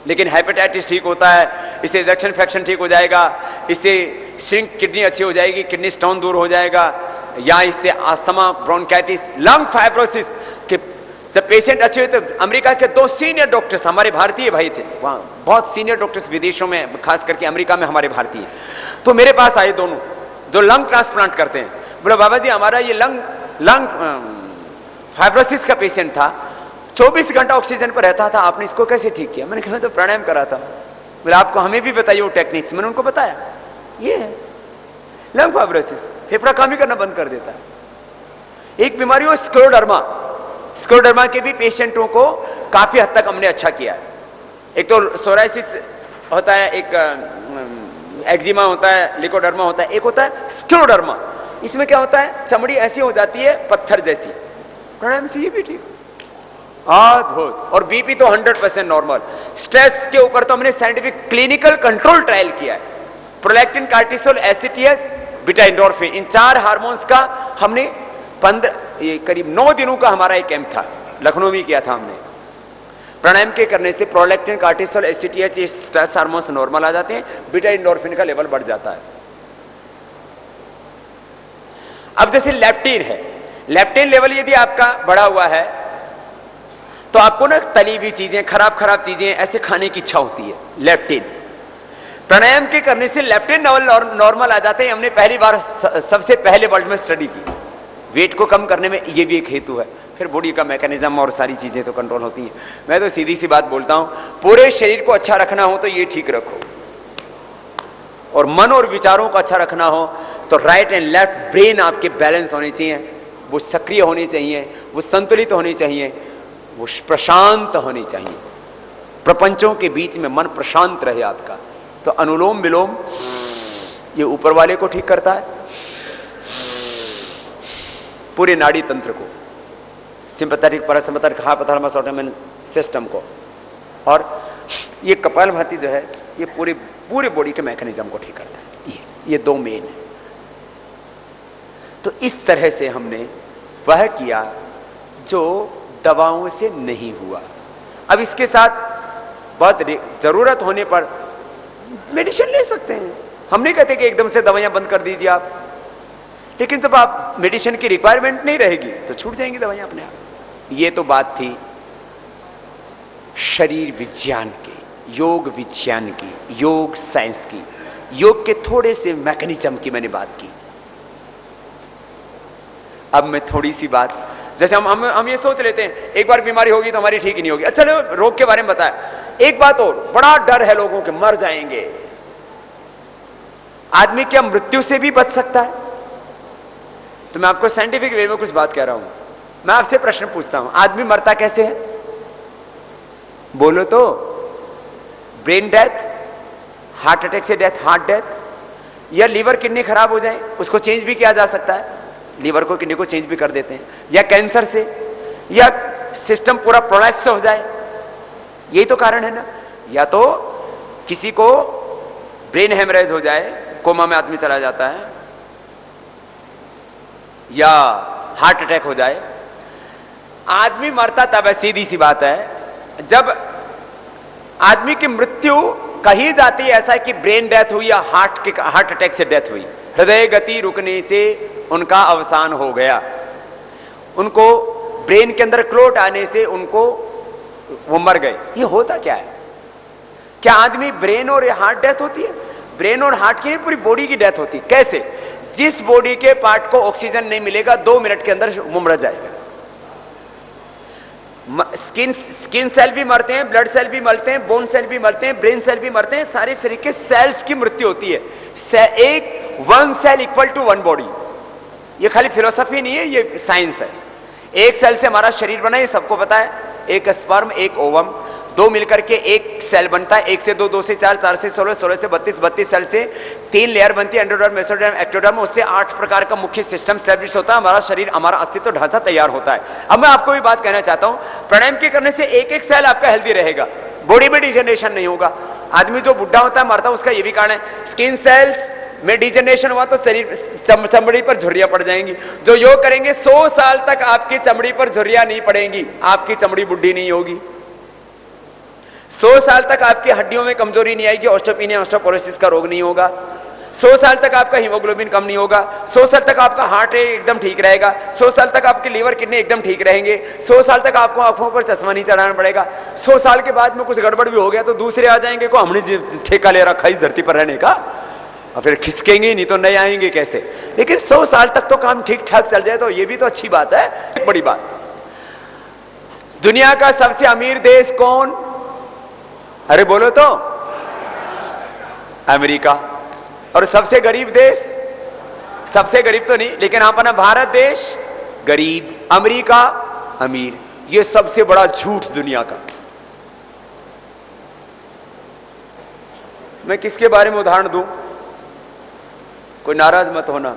लेकिन हेपेटाइटिस ठीक होता है, इससे इजेक्शन फ्रैक्शन ठीक हो जाएगा, इससे श्रिंक किडनी अच्छी हो जाएगी, किडनी स्टोन दूर हो जाएगा, या इससे अस्थमा, ब्रोंकाइटिस, लंग फाइब्रोसिस के जब पेशेंट अच्छे हुए तो अमेरिका के 2 सीनियर डॉक्टर्स, हमारे भारतीय भाई थे वहां, बहुत सीनियर डॉक्टर्स विदेशों में, खास करके अमेरिका में हमारे भारतीय, तो मेरे पास आए दोनों जो लंग ट्रांसप्लांट करते हैं। बोले बाबा जी हमारा ये लंग फाइब्रोसिस का पेशेंट था, 24 घंटा ऑक्सीजन पर रहता था, आपने इसको कैसे ठीक किया? मैंने कहा तो प्राणायाम करा था। बोले आपको हमें भी बताइए वो टेक्निक्स। मैंने उनको बताया, ये है लंग फाइब्रोसिस, फेफड़ा काम ही करना बंद कर देता है। एक बीमारी हो स्क्लेरोडर्मा, स्क्लेरोडर्मा के भी पेशेंटों को काफी हद तक हमने अच्छा किया है। एक तो सोराइसिस होता है, एक एक्जिमा होता है, लिकोडर्मा होता है, एक होता है स्क्लेरोडर्मा। इसमें क्या होता है, चमड़ी ऐसी हो जाती है पत्थर जैसी, प्राणायाम से ये भी ठीक, अद्भुत। और बीपी तो 100% नॉर्मल। स्ट्रेस के ऊपर तो हमने साइंटिफिक क्लिनिकल कंट्रोल ट्रायल किया है। प्रोलैक्टिन, कार्टिसोल, एसिटियस, बीटा एंडोर्फिन, इन 4 हार्मोन्स का हमने करीब 9 दिनों का हमारा एक कैंप था, लखनऊ में किया था हमने। प्राणायाम के करने से प्रोलैक्टिन, कार्टिसोल, एसिटियस, ये स्ट्रेस हार्मोन्स नॉर्मल आ जाते हैं, बीटा एंडोर्फिन का लेवल बढ़ जाता है। अब जैसे लेप्टिन है, लेप्टिन लेवल यदि आपका बढ़ा हुआ है तो आपको ना तली हुई चीजें, खराब चीजें ऐसे खाने की इच्छा होती है, लेप्टिन। प्राणायाम के करने से लेप्टिन लेवल नॉर्मल आ जाते हैं। हमने पहली बार सबसे पहले वर्ल्ड में स्टडी की। वेट को कम करने में ये भी एक हेतु है, फिर बॉडी का मैकेनिज्म और सारी चीजें तो कंट्रोल होती हैं। मैं तो सीधी सी बात बोलता हूं, पूरे शरीर को अच्छा रखना हो तो ये ठीक रखो, और मन और विचारों को अच्छा रखना हो तो राइट एंड लेफ्ट ब्रेन आपके बैलेंस होने चाहिए, वो सक्रिय होनी चाहिए, वो संतुलित होनी चाहिए, वो प्रशांत होनी चाहिए। प्रपंचों के बीच में मन प्रशांत रहे आपका। तो अनुलोम विलोम ये ऊपर वाले को ठीक करता है, पूरे नाड़ी तंत्र को, sympathetic, parasympathetic, hypothalamus autonomic system को, और ये कपालभाति जो है ये पूरे बॉडी के मैकेनिज्म को ठीक करता है। ये 2 मेन है। तो इस तरह से हमने वह किया जो दवाओं से नहीं हुआ। अब इसके साथ बहुत जरूरत होने पर मेडिसिन ले सकते हैं। हम नहीं कहते कि एकदम से दवाइयां बंद कर दीजिए आप, लेकिन जब आप मेडिसिन की रिक्वायरमेंट नहीं रहेगी तो छूट जाएंगी दवाइयां अपने आप। ये तो बात थी शरीर विज्ञान की, योग विज्ञान की, योग साइंस की, योग के थोड़े से मैकेनिज्म की मैंने बात की। अब मैं थोड़ी सी बात, जैसे हम ये सोच लेते हैं एक बार बीमारी होगी तो हमारी ठीक ही नहीं होगी। अच्छा चलो रोग के बारे में बताया। एक बात और, बड़ा डर है लोगों के, मर जाएंगे। आदमी क्या मृत्यु से भी बच सकता है? तो मैं आपको साइंटिफिक वे में कुछ बात कह रहा हूं। मैं आपसे प्रश्न पूछता हूं, आदमी मरता कैसे है? बोलो तो। ब्रेन डेथ, हार्ट अटैक से डेथ, हार्ट डेथ, या लीवर किडनी खराब हो जाए, उसको चेंज भी किया जा सकता है, लीवर को किडनी को चेंज भी कर देते हैं, या कैंसर से, या सिस्टम पूरा प्रोलैप्स हो जाए, यही तो कारण है ना। या तो किसी को ब्रेन हेमरेज हो जाए, कोमा में आदमी चला जाता है, या हार्ट अटैक हो जाए। आदमी मरता तब है, सीधी सी बात है, जब आदमी की मृत्यु कही जाती है ऐसा है कि ब्रेन डेथ हुई या हार्ट अटैक से डेथ हुई, हृदय गति रुकने से उनका अवसान हो गया, उनको ब्रेन के अंदर क्लोट आने से उनको वो मर गए। ये होता क्या है? क्या आदमी ब्रेन और हार्ट डेथ होती है? ब्रेन और हार्ट की नहीं, पूरी बॉडी की डेथ होती है। कैसे? जिस बॉडी के पार्ट को ऑक्सीजन नहीं मिलेगा 2 मिनट के अंदर वो मर जाएगा। स्किन सेल भी मरते हैं, ब्लड सेल भी मरते हैं, बोन सेल भी मरते हैं, ब्रेन सेल भी मरते हैं, सारे शरीर के सेल्स की मृत्यु होती है। एक 1 सेल इक्वल टू 1 बॉडी। ये खाली फिलोसफी नहीं है, ये साइंस है। एक सेल से हमारा शरीर बना, ये सबको पता है। एक स्पर्म, एक ओवम, दो मिलकर के एक सेल बनता है। एक से दो, दो से चार, चार से 16, 16 से 32, 32 सेल से 3 लेयर बनती है, एंडोडर्म, मेसोडर्म, एक्टोडर्म। उससे 8 प्रकार का मुख्य सिस्टम स्टैब्लिश होता है, हमारा शरीर, हमारा अस्तित्व ढांचा तैयार होता है। अब मैं आपको भी बात कहना चाहता हूं, प्राणायाम के करने से एक एक सेल आपका हेल्दी रहेगा, बॉडी में डिजनरेशन नहीं होगा। आदमी जो बुढ़ा होता है, मरता है, उसका ये भी कारण है, स्किन सेल्स में डिजनरेशन हुआ तो शरीर, चमड़ी पर झुर्रियां पड़ जाएंगी। जो योग करेंगे 100 साल तक आपकी चमड़ी पर झुर्रियां नहीं पड़ेंगी, आपकी चमड़ी बुढ़ी नहीं होगी। 100 साल तक आपकी हड्डियों में कमजोरी नहीं आएगी, ऑस्टियोपेनिया, ऑस्टियोपोरोसिस का रोग नहीं होगा। 100 साल तक आपका हीमोग्लोबिन कम नहीं होगा। 100 साल तक आपका हार्ट रेट एकदम ठीक रहेगा। 100 साल तक आपके लीवर, किडनी एकदम ठीक रहेंगे। 100 साल तक आपको आंखों पर चश्मा नहीं चढ़ाना पड़ेगा। 100 साल के बाद में कुछ गड़बड़ भी हो गया तो दूसरे आ जाएंगे को हमने ठेका ले रखा इस धरती पर रहने का, और फिर खिसकेंगे नहीं तो नए आएंगे कैसे। लेकिन 100 साल तक तो काम ठीक ठाक चल जाए तो ये भी तो अच्छी बात है। एक बड़ी बात, दुनिया का सबसे अमीर देश कौन? अरे बोलो तो, अमेरिका। और सबसे गरीब देश? सबसे गरीब तो नहीं, लेकिन अपना भारत देश गरीब, अमेरिका अमीर। ये सबसे बड़ा झूठ दुनिया का। मैं किसके बारे में उदाहरण दूं? कोई नाराज मत होना,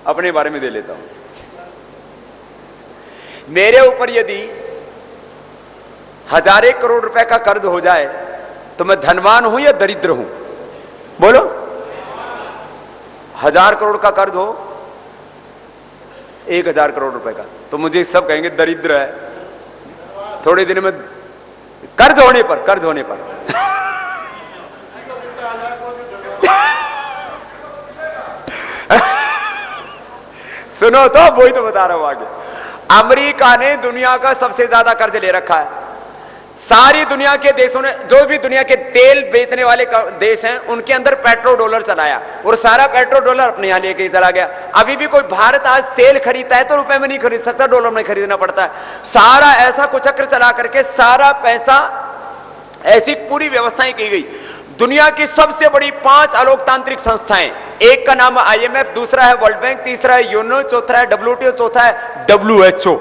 अपने बारे में दे लेता हूं। मेरे ऊपर यदि 1000 करोड़ रुपए का कर्ज हो जाए तो मैं धनवान हूं या दरिद्र हूं? बोलो। 1000 करोड़ का कर्ज हो, 1000 करोड़ रुपए का, तो मुझे सब कहेंगे दरिद्र है। थोड़े दिन में कर्ज होने पर सुनो तो, वही तो बता रहा हूं आगे। अमेरिका ने दुनिया का सबसे ज्यादा कर्ज ले रखा है। सारी दुनिया के देशों ने, जो भी दुनिया के तेल बेचने वाले देश हैं, उनके अंदर पेट्रो डॉलर चलाया और सारा पेट्रो डॉलर अपने यहां लेके चला गया। अभी भी कोई भारत आज तेल खरीदता है तो रुपए में नहीं खरीद सकता, डॉलर में खरीदना पड़ता है। सारा ऐसा कुचक्र चला करके सारा पैसा, ऐसी पूरी व्यवस्थाएं की गई। दुनिया की सबसे बड़ी 5 अलोकतांत्रिक संस्थाएं, एक का नाम IMF, दूसरा है वर्ल्ड बैंक, तीसरा है यूएनओ, चौथा है WTO, चौथा है WHO।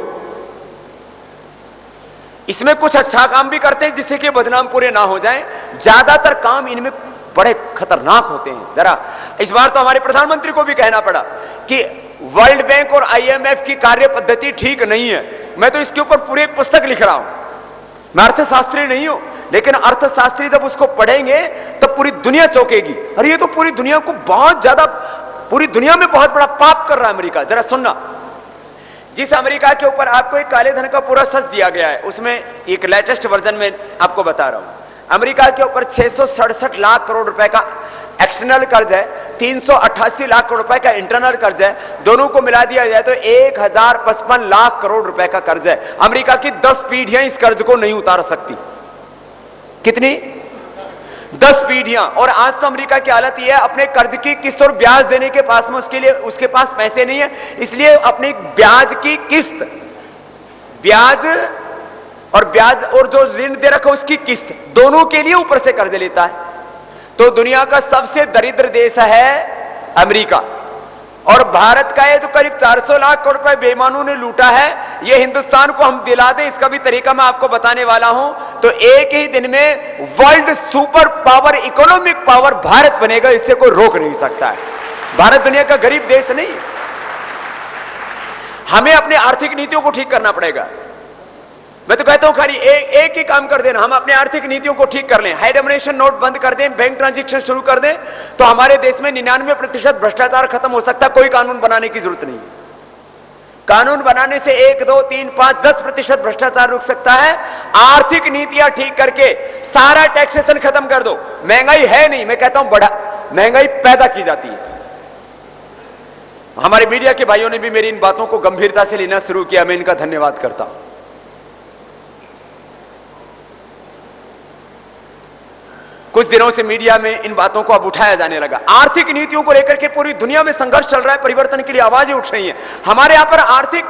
इसमें कुछ अच्छा काम भी करते हैं जिससे कि बदनाम पूरे ना हो जाएं। ज्यादातर काम इनमें बड़े खतरनाक होते हैं। जरा इस बार तो हमारे प्रधानमंत्री को भी कहना पड़ा कि वर्ल्ड बैंक और IMF की कार्य पद्धति ठीक नहीं है। मैं तो इसके ऊपर पूरी एक पुस्तक लिख रहा हूं। मैं अर्थशास्त्री नहीं हूं, लेकिन अर्थशास्त्री जब उसको पढ़ेंगे तब पूरी दुनिया चौंकेगी। अरे ये तो पूरी दुनिया को बहुत ज्यादा, पूरी दुनिया में बहुत बड़ा पाप कर रहा है अमेरिका। जरा सुनना, जिस अमेरिका के ऊपर आपको एक काले धन का पूरा सच दिया गया है, उसमें एक लेटेस्ट वर्जन में आपको बता रहा हूं। अमेरिका के ऊपर 667 लाख करोड़ रुपए का एक्सटर्नल कर्ज है, 388 लाख करोड़ रुपए का इंटरनल कर्ज है। दोनों को मिला दिया जाए तो 1055 लाख करोड़ रुपए का कर्ज है। अमेरिका की 10 पीढ़ियां इस कर्ज को नहीं उतार सकती। कितनी? 10 पीढ़ियां। और आज तो अमेरिका की हालत यह है, अपने कर्ज की किस्त और ब्याज देने के पास में उसके पास पैसे नहीं है, इसलिए अपनी ब्याज की किस्त, ब्याज और जो ऋण दे रखा उसकी किस्त, दोनों के लिए ऊपर से कर्ज लेता है। तो दुनिया का सबसे दरिद्र देश है अमेरिका। और भारत का ये तो करीब 400 लाख करोड़ रुपए बेईमानों ने लूटा है। ये हिंदुस्तान को हम दिला दें, इसका भी तरीका मैं आपको बताने वाला हूं। तो एक ही दिन में world super power, economic power Bharat बनेगा, इससे कोई रोक नहीं सकता है। भारत दुनिया का गरीब देश नहीं। हमें अपनी आर्थिक नीतियों को ठीक करना पड़ेगा। मैं तो कहता हूं खाली एक ही काम कर देना, हम अपने आर्थिक नीतियों को ठीक कर लें, हाई डोमिनेशन नोट बंद कर दें, बैंक ट्रांजैक्शन शुरू कर दें, तो हमारे देश में 99% भ्रष्टाचार खत्म हो सकता है। कोई कानून बनाने की जरूरत नहीं। कानून बनाने से 1, 2, 3, 5, 10% भ्रष्टाचार रुक सकता है। आर्थिक नीतियां ठीक करके सारा टैक्सेशन खत्म कर दो। महंगाई है नहीं, मैं कहता हूं बढ़ा, महंगाई पैदा की जाती है। हमारे मीडिया के भाइयों ने भी मेरी इन बातों को गंभीरता से लेना शुरू किया, मैं इनका धन्यवाद करता हूं। कुछ दिनों से मीडिया में इन बातों को अब उठाया जाने लगा। आर्थिक नीतियों को लेकर के पूरी दुनिया में संघर्ष चल रहा है, परिवर्तन के लिए आवाजें उठ रही हैं। हमारे यहां पर आर्थिक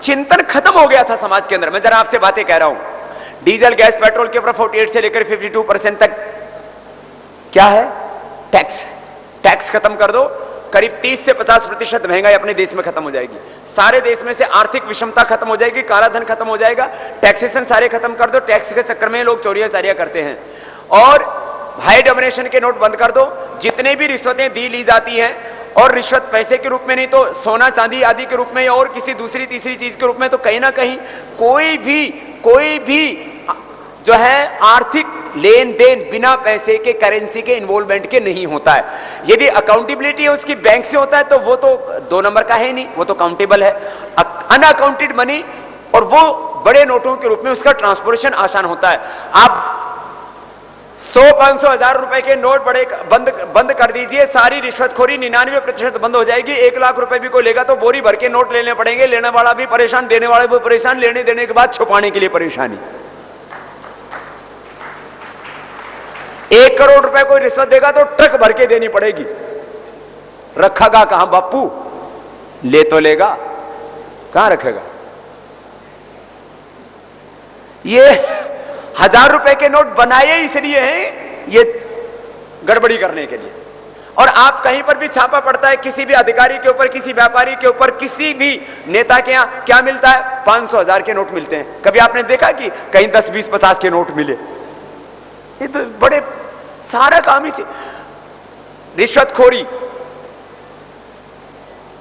चिंतन खत्म हो गया था समाज के अंदर। मैं जरा आपसे बातें कह रहा हूं। डीजल, गैस, पेट्रोल के ऊपर 48 से लेकर 52% तक क्या है? टैक्स खत्म कर दो। करीब 30 से 50% महंगाई अपने देश में खत्म हो जाएगी। सारे देश में से आर्थिक विषमता खत्म हो जाएगी, काला धन खत्म हो जाएगा, टैक्सेशन सारे खत्म कर दो, टैक्स के चक्कर में लोग चोरियां चारियां करते हैं। और हाई डोमिनेशन के नोट बंद कर दो, जितने भी रिश्वतें ली जाती हैं, और रिश्वत पैसे के रूप में नहीं तो सोना चांदी आदि के रूप में और किसी दूसरी तीसरी चीज के रूप में, तो कहीं ना कहीं कोई भी जो है आर्थिक लेन देन बिना पैसे के, करेंसी के इन्वॉल्वमेंट के नहीं होता है। यदि अकाउंटेबिलिटी है उसकी बैंक से होता है तो वो तो 2 नंबर का है नहीं, वो तो काउंटेबल है। अनअकाउंटेड मनी और वो बड़े नोटों के रूप में उसका ट्रांसपोर्टेशन आसान होता है। आप 100, 500, 1000 रुपए के नोट बड़े बंद कर दीजिए, सारी रिश्वतखोरी 99% बंद हो जाएगी। 1 लाख रुपए भी कोई लेगा तो बोरी भर के नोट लेने पड़ेंगे, लेने वाला भी परेशान, देने वाला भी परेशान, लेने देने के बाद छुपाने के लिए परेशानी। 1 करोड़ रुपए कोई रिश्वत देगा तो ट्रक भर के देनी पड़ेगी। रखेगा कहां बापू? ले तो लेगा, कहां रखेगा? ये 1000 रुपए के नोट बनाए इसलिए हैं, ये गड़बड़ी करने के लिए। और आप कहीं पर भी छापा पड़ता है किसी भी अधिकारी के ऊपर, किसी व्यापारी के ऊपर, किसी भी नेता के यहां क्या मिलता है? 500, 1000 के नोट मिलते हैं। कभी आपने देखा कि कहीं 10, 20, 50 के नोट मिले? ये तो बड़े सारा काम ही से रिश्वतखोरी,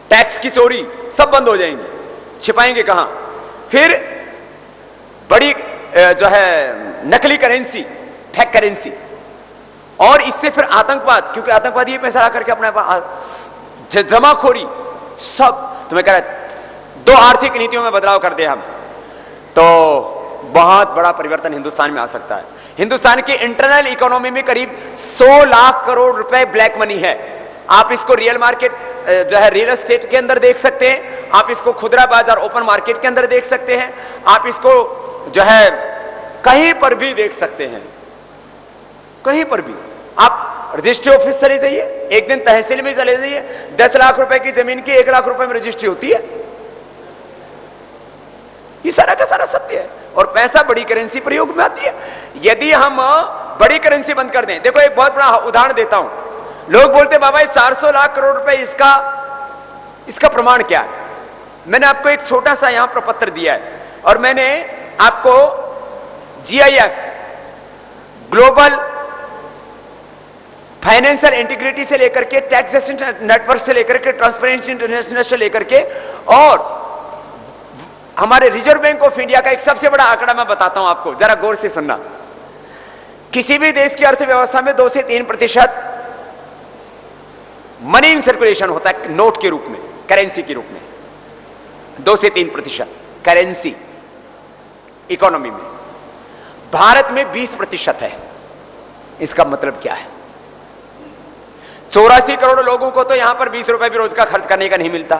टैक्स की चोरी सब बंद हो जाएंगे। छिपाएंगे कहां? फिर बड़ी जो है नकली करेंसी, फेक करेंसी, और इससे फिर आतंकवाद, क्योंकि आतंकवादी ये पैसा ला करके अपने जमाखोरी, सब तुम्हें कह रहा 2 आर्थिक नीतियों में बदलाव कर दे हम, तो बहुत बड़ा परिवर्तन हिंदुस्तान में आ सकता है। हिंदुस्तान की इंटरनल इकोनॉमी में करीब 100 लाख करोड़ रुपए ब्लैक मनी है। आप इसको रियल मार्केट जो है रियल एस्टेट के अंदर देख सकते हैं, आप इसको खुदरा बाजार ओपन मार्केट के अंदर देख सकते हैं, आप इसको जो है कहीं पर भी देख सकते हैं, कहीं पर भी। आप रजिस्ट्री ऑफिस चले जाइए, एक दिन तहसील में चले जाइए, 10 लाख रुपए की जमीन की 1 लाख रुपए में रजिस्ट्री होती है। ये सारा का सारा सत्य है। और पैसा बड़ी करेंसी प्रयोग में आती है। यदि हम बड़ी करेंसी बंद कर दें, देखो एक बहुत बड़ा उदाहरण देता हूं। लोग बोलते बाबा 400 लाख करोड़ रुपए, इसका प्रमाण क्या है? मैंने आपको एक छोटा सा यहां प्रपत्र दिया है, और मैंने आपको GIF, ग्लोबल फाइनेंशियल इंटीग्रिटी से लेकर के, टैक्सेशन नेटवर्क से लेकर के, ट्रांसपेरेंसी इंटरनेशनल से लेकर के, और हमारे रिजर्व बैंक ऑफ इंडिया का एक सबसे बड़ा आंकड़ा मैं बताता हूं आपको, जरा गौर से सुनना। किसी भी देश की अर्थव्यवस्था में 2 से 3% मनी इन सर्कुलेशन होता है, नोट के रूप में, करेंसी के रूप में। 2 से 3% करेंसी इकोनॉमी में। भारत में 20% है। इसका मतलब क्या है? 84 करोड़ लोगों को तो यहां पर 20 रुपए भी रोज का खर्च करने का नहीं मिलता।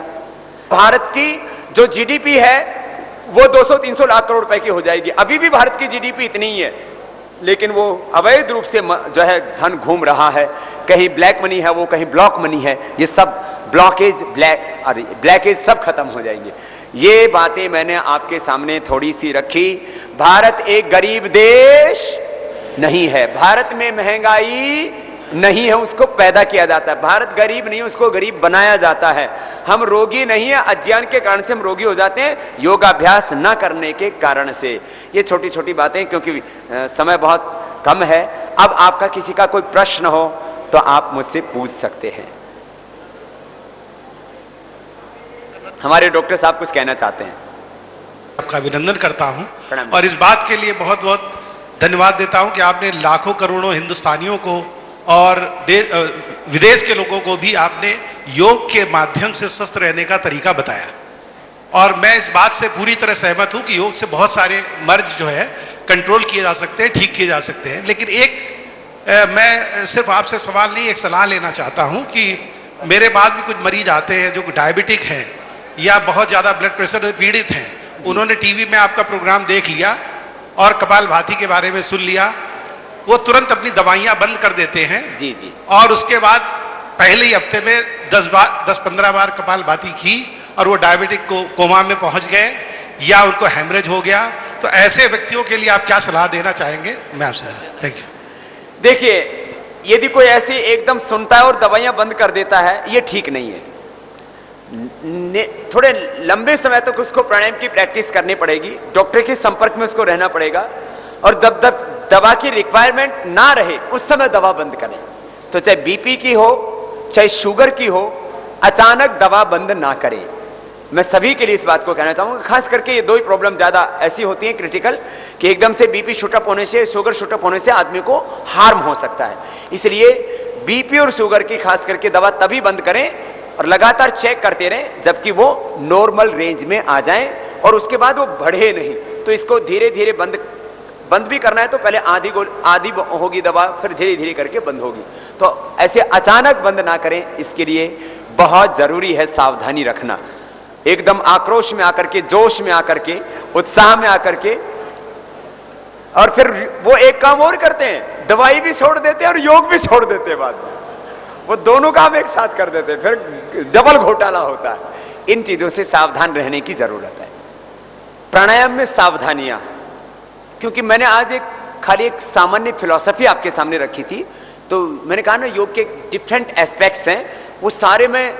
भारत की जो GDP है वो 200-300 लाख करोड़ रुपए की हो जाएगी। अभी भी भारत की GDP इतनी ही है, लेकिन वो अवैध रूप से जो है धन घूम रहा है। कहीं ब्लैक मनी है, वो कहीं ब्लॉक मनी है। ये सब ब्लैकेज सब खत्म हो जाएंगे। ये बातें मैंने आपके सामने थोड़ी सी रखी। भारत एक गरीब देश नहीं है, भारत में महंगाई नहीं है, उसको पैदा किया जाता है। भारत गरीब नहीं है, उसको गरीब बनाया जाता है। हम रोगी नहीं है, अज्ञान के कारण से हम रोगी हो जाते हैं, योगाभ्यास न करने के कारण से। ये छोटी छोटी बातें, क्योंकि समय बहुत कम है। अब आपका किसी का कोई प्रश्न हो तो आप मुझसे पूछ सकते हैं। हमारे डॉक्टर साहब कुछ कहना चाहते हैं। आपका अभिनंदन करता हूं और इस बात के लिए बहुत बहुत धन्यवाद देता हूं कि आपने लाखों करोड़ों हिंदुस्तानियों को और विदेश के लोगों को भी आपने योग के माध्यम से स्वस्थ रहने का तरीका बताया। और मैं इस बात से पूरी तरह सहमत हूं कि योग से बहुत सारे मर्ज जो है कंट्रोल किए जा सकते हैं, ठीक किए जा सकते हैं। लेकिन मैं सिर्फ आपसे सवाल नहीं, एक सलाह लेना चाहता हूं कि मेरे पास भी कुछ मरीज आते हैं जो डायबिटिक हैं या बहुत ज़्यादा ब्लड प्रेशर से पीड़ित हैं। उन्होंने टीवी में आपका प्रोग्राम देख लिया और कपालभाति के बारे में सुन लिया, वो तुरंत अपनी दवाइयाँ बंद कर देते हैं। जी जी। और उसके बाद पहले ही हफ्ते में 10-15 बार कपालभाति की और वो डायबिटिक को कोमा में पहुंच गए या उनको हेमरेज हो गया। तो ऐसे व्यक्तियों के लिए आप क्या सलाह देना चाहेंगे? मैं आपसे थैंक यू। देखिए, यदि कोई ऐसी एकदम सुनता है और दवाइयां बंद कर देता है, ये ठीक नहीं है। थोड़े लंबे समय तक उसको प्राणायाम की प्रैक्टिस करनी पड़ेगी, डॉक्टर के संपर्क में उसको रहना पड़ेगा, और जब तक दवा की रिक्वायरमेंट ना रहे उस समय दवा बंद करें। तो चाहे बीपी की हो, चाहे शुगर की हो, अचानक दवा बंद ना करें। मैं सभी के लिए इस बात को कहना चाहूंगा। खास करके ये दो ही प्रॉब्लम ज्यादा ऐसी होती हैं क्रिटिकल, कि एकदम से बीपी शूटअप होने से, शुगर शूटअप होने से आदमी को हार्म हो सकता है। इसलिए बीपी और शुगर की खास करके दवा तभी बंद करें और लगातार चेक करते रहें जबकि वो नॉर्मल रेंज में आ जाएं, और उसके बाद वो बढ़े नहीं। तो इसको धीरे धीरे बंद भी करना है तो पहले आधी होगी दवा, फिर धीरे धीरे करके बंद होगी। तो ऐसे अचानक बंद ना करें, इसके लिए बहुत जरूरी है सावधानी रखना। एकदम आक्रोश में आकर के, जोश में आकर के, उत्साह में आकर के, और फिर वो एक काम और करते हैं, दवाई भी छोड़ देते हैं और योग भी छोड़ देते हैं। बाद में वो दोनों काम एक साथ कर देते हैं, फिर डबल घोटाला होता है। इन चीजों से सावधान रहने की जरूरत है। प्राणायाम में सावधानियां, क्योंकि मैंने आज खाली एक सामान्य फिलॉसफी आपके सामने रखी थी, तो मैंने कहा ना योग के डिफरेंट एस्पेक्ट्स हैं, वो सारे मैं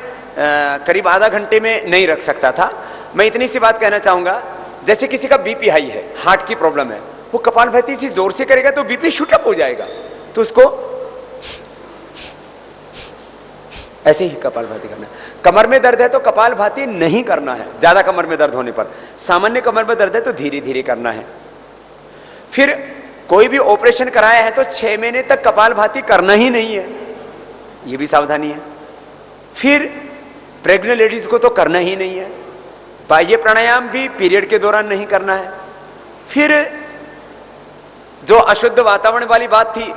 करीब आधा घंटे में नहीं रख सकता था। मैं इतनी सी बात कहना चाहूंगा, जैसे किसी का बीपी हाई है, हार्ट की प्रॉब्लम है, वो कपालभाति से जोर से करेगा तो बीपी शूटअप हो जाएगा, तो उसको ऐसे ही कपालभाति करना है। कमर में दर्द है तो कपालभाति नहीं करना है ज्यादा कमर में दर्द होने पर। सामान्य कमर में दर्द है तो धीरे धीरे करना है। फिर कोई भी ऑपरेशन कराया है तो 6 महीने तक कपालभाति करना ही नहीं है, ये भी सावधानी है। फिर प्रेग्नेंट लेडीज को तो करना ही नहीं है। बाह्य प्राणायाम भी पीरियड के दौरान नहीं करना है। फिर जो अशुद्ध वातावरण वाली बात थी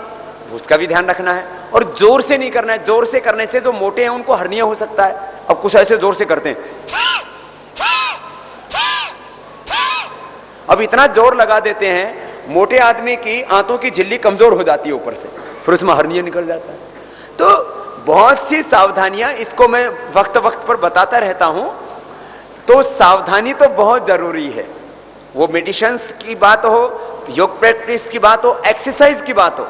उसका भी ध्यान रखना है, और जोर से नहीं करना है। जोर से करने से जो मोटे हैं उनको हर्निया हो सकता है। अब कुछ ऐसे जोर से करते हैं, अब इतना जोर लगा देते हैं, मोटे आदमी की आंतों की झिल्ली कमजोर हो जाती है ऊपर से, फिर उसमें हर्निया निकल जाता है। तो बहुत सी सावधानियां, इसको मैं वक्त वक्त पर बताता रहता हूं। तो सावधानी तो बहुत जरूरी है। वो मेडिसिन्स की बात हो, योग प्रैक्टिस की बात हो, एक्सरसाइज की बात हो।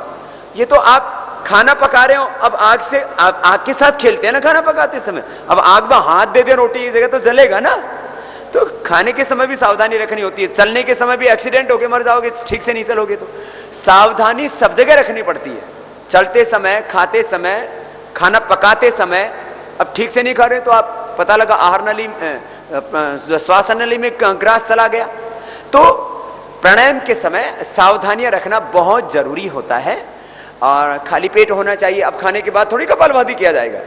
ये तो आप खाना पका रहे हो, अब आग के साथ खेलते हैं ना खाना पकाते समय, अब आग में हाथ दे दे रोटी की जगह तो जलेगा ना। तो खाने के समय भी सावधानी रखनी होती है। चलने के समय भी एक्सीडेंट होके मर जाओगे ठीक से नहीं चलोगे। तो सावधानी सब जगह रखनी पड़ती है, चलते समय, खाते समय, खाना पकाते समय। अब ठीक से नहीं खा रहे तो आप पता लगा आहार नली, श्वास नली में ग्रास चला गया। तो प्राणायाम के समय सावधानियां रखना बहुत जरूरी होता है, और खाली पेट होना चाहिए। अब खाने के बाद थोड़ी कपालभाति किया जाएगा।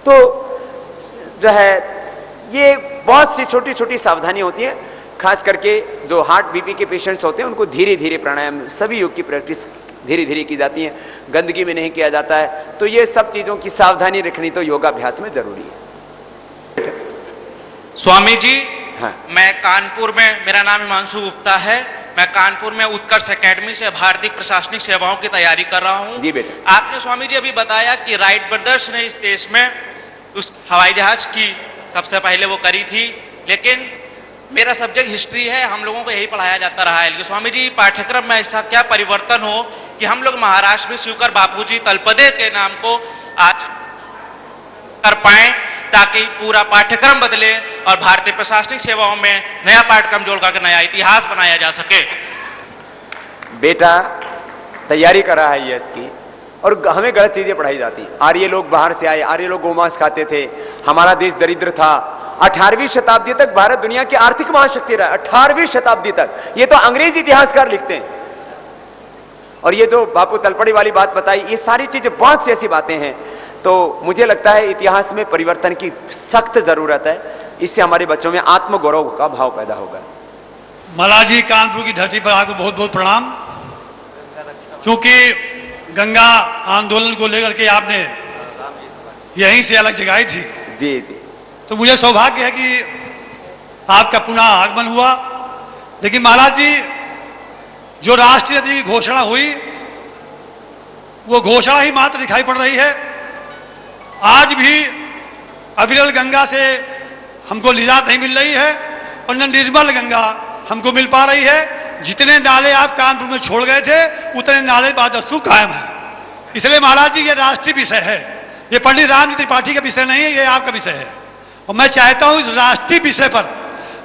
तो जो है ये बहुत सी छोटी छोटी सावधानियां होती हैं। खास करके जो हार्ट बीपी के पेशेंट्स होते हैं उनको धीरे धीरे प्राणायाम, सभी योग की प्रैक्टिस धीरे धीरे की जाती है, गंदगी में नहीं किया जाता है। तो ये सब चीजों की सावधानी रखनी तो योगाभ्यास में जरूरी है। स्वामी जी, हाँ। मैं कानपुर में, मेरा नाम हिमांशु गुप्ता है, मैं कानपुर में उत्कर्ष एकेडमी से भारतीय प्रशासनिक सेवाओं की तैयारी कर रहा हूँ। जी बेटा। आपने स्वामी जी अभी बताया कि राइट ब्रदर्स ने इस देश में उस हवाई जहाज की सबसे पहले वो करी थी, लेकिन मेरा सब्जेक्ट हिस्ट्री है, हम लोगों को यही पढ़ाया जाता रहा है। लेकिन स्वामी जी पाठ्यक्रम में ऐसा क्या परिवर्तन हो कि हम लोग महाराष्ट्र में शिवकर बापूजी तलपदे के नाम को आज कर पाए, ताकि पूरा पाठ्यक्रम बदले और भारतीय प्रशासनिक सेवाओं में नया पाठ्यक्रम जोड़कर नया इतिहास बनाया जा सके। बेटा तैयारी कर रहा है यस की, और हमें गलत चीजें पढ़ाई जाती। आर्य लोग बाहर से आए, आर्य लोग गोमांस खाते थे, हमारा देश दरिद्र था। 18वीं शताब्दी तक भारत दुनिया की आर्थिक महाशक्ति रहा, 18वीं शताब्दी तक। ये तो अंग्रेज इतिहासकार लिखते हैं। और ये जो बापू तलपड़ी वाली बात बताई, ये सारी चीजें बहुत सी ऐसी बातें हैं। तो मुझे लगता है इतिहास में परिवर्तन की सख्त जरूरत है, इससे हमारे बच्चों में आत्मगौरव का भाव पैदा होगा। महाराज जी, कानपुर की धरती पर आपको बहुत बहुत प्रणाम। क्योंकि गंगा आंदोलन को लेकर के आपने यहीं से अलग जगाई थी। जी जी। तो मुझे सौभाग्य है कि आपका पुनः आगमन हुआ। लेकिन महाराज जी, जो राष्ट्रीय नीति की घोषणा हुई वो घोषणा ही मात्र दिखाई पड़ रही है। आज भी अविरल गंगा से हमको निजात नहीं मिल रही है, और न निर्मल गंगा हमको मिल पा रही है। जितने नाले आप कानपुर में छोड़ गए थे उतने नाले बादस्तू कायम है। इसलिए महाराज जी ये राष्ट्रीय विषय है, ये पंडित रामजी त्रिपाठी का विषय नहीं है, ये आपका विषय है। और मैं चाहता हूं इस राष्ट्रीय विषय पर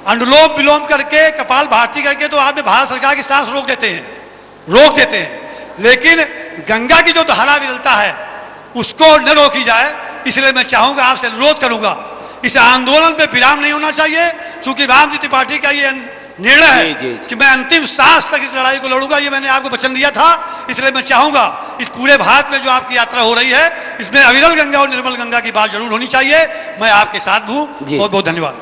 अनुलोम विलोम करके, कपाल भारती करके तो आपने भारत सरकार की सांस रोक देते हैं, लेकिन गंगा की जो धारा विरलता है उसको न रोकी जाए। इसलिए मैं चाहूंगा, आपसे अनुरोध करूंगा, इस आंदोलन पे विराम नहीं होना चाहिए, क्योंकि रामजी त्रिपाठी का ये निर्णय है कि मैं अंतिम सांस तक इस लड़ाई को लड़ूंगा। ये मैंने आपको वचन दिया था। इसलिए मैं चाहूंगा इस पूरे भारत में जो आपकी यात्रा हो रही है, इसमें अविरल गंगा और निर्मल गंगा की बात जरूर होनी चाहिए। मैं आपके साथ हूं। बहुत बहुत धन्यवाद।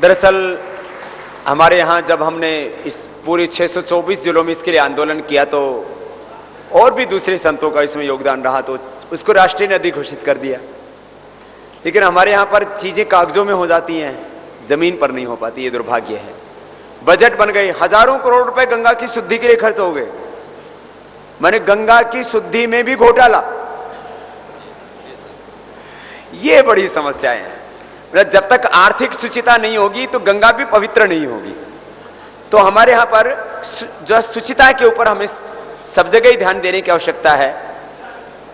दरअसल हमारे यहाँ जब हमने इस पूरी 624 जिलों में इसके लिए आंदोलन किया तो और भी दूसरे संतों का इसमें योगदान रहा, तो उसको राष्ट्रीय नदी घोषित कर दिया। लेकिन हमारे यहाँ पर चीजें कागजों में हो जाती हैं, जमीन पर नहीं हो पाती, ये दुर्भाग्य है। बजट बन गए, हजारों करोड़ रुपए गंगा की शुद्धि के लिए खर्च हो गए। मैंने गंगा की शुद्धि में भी घोटाला, ये बड़ी समस्याएं हैं। जब तक आर्थिक शुचिता नहीं होगी तो गंगा भी पवित्र नहीं होगी। तो हमारे यहाँ पर जो शुचिता के ऊपर हमें सब जगह ही ध्यान देने की आवश्यकता है,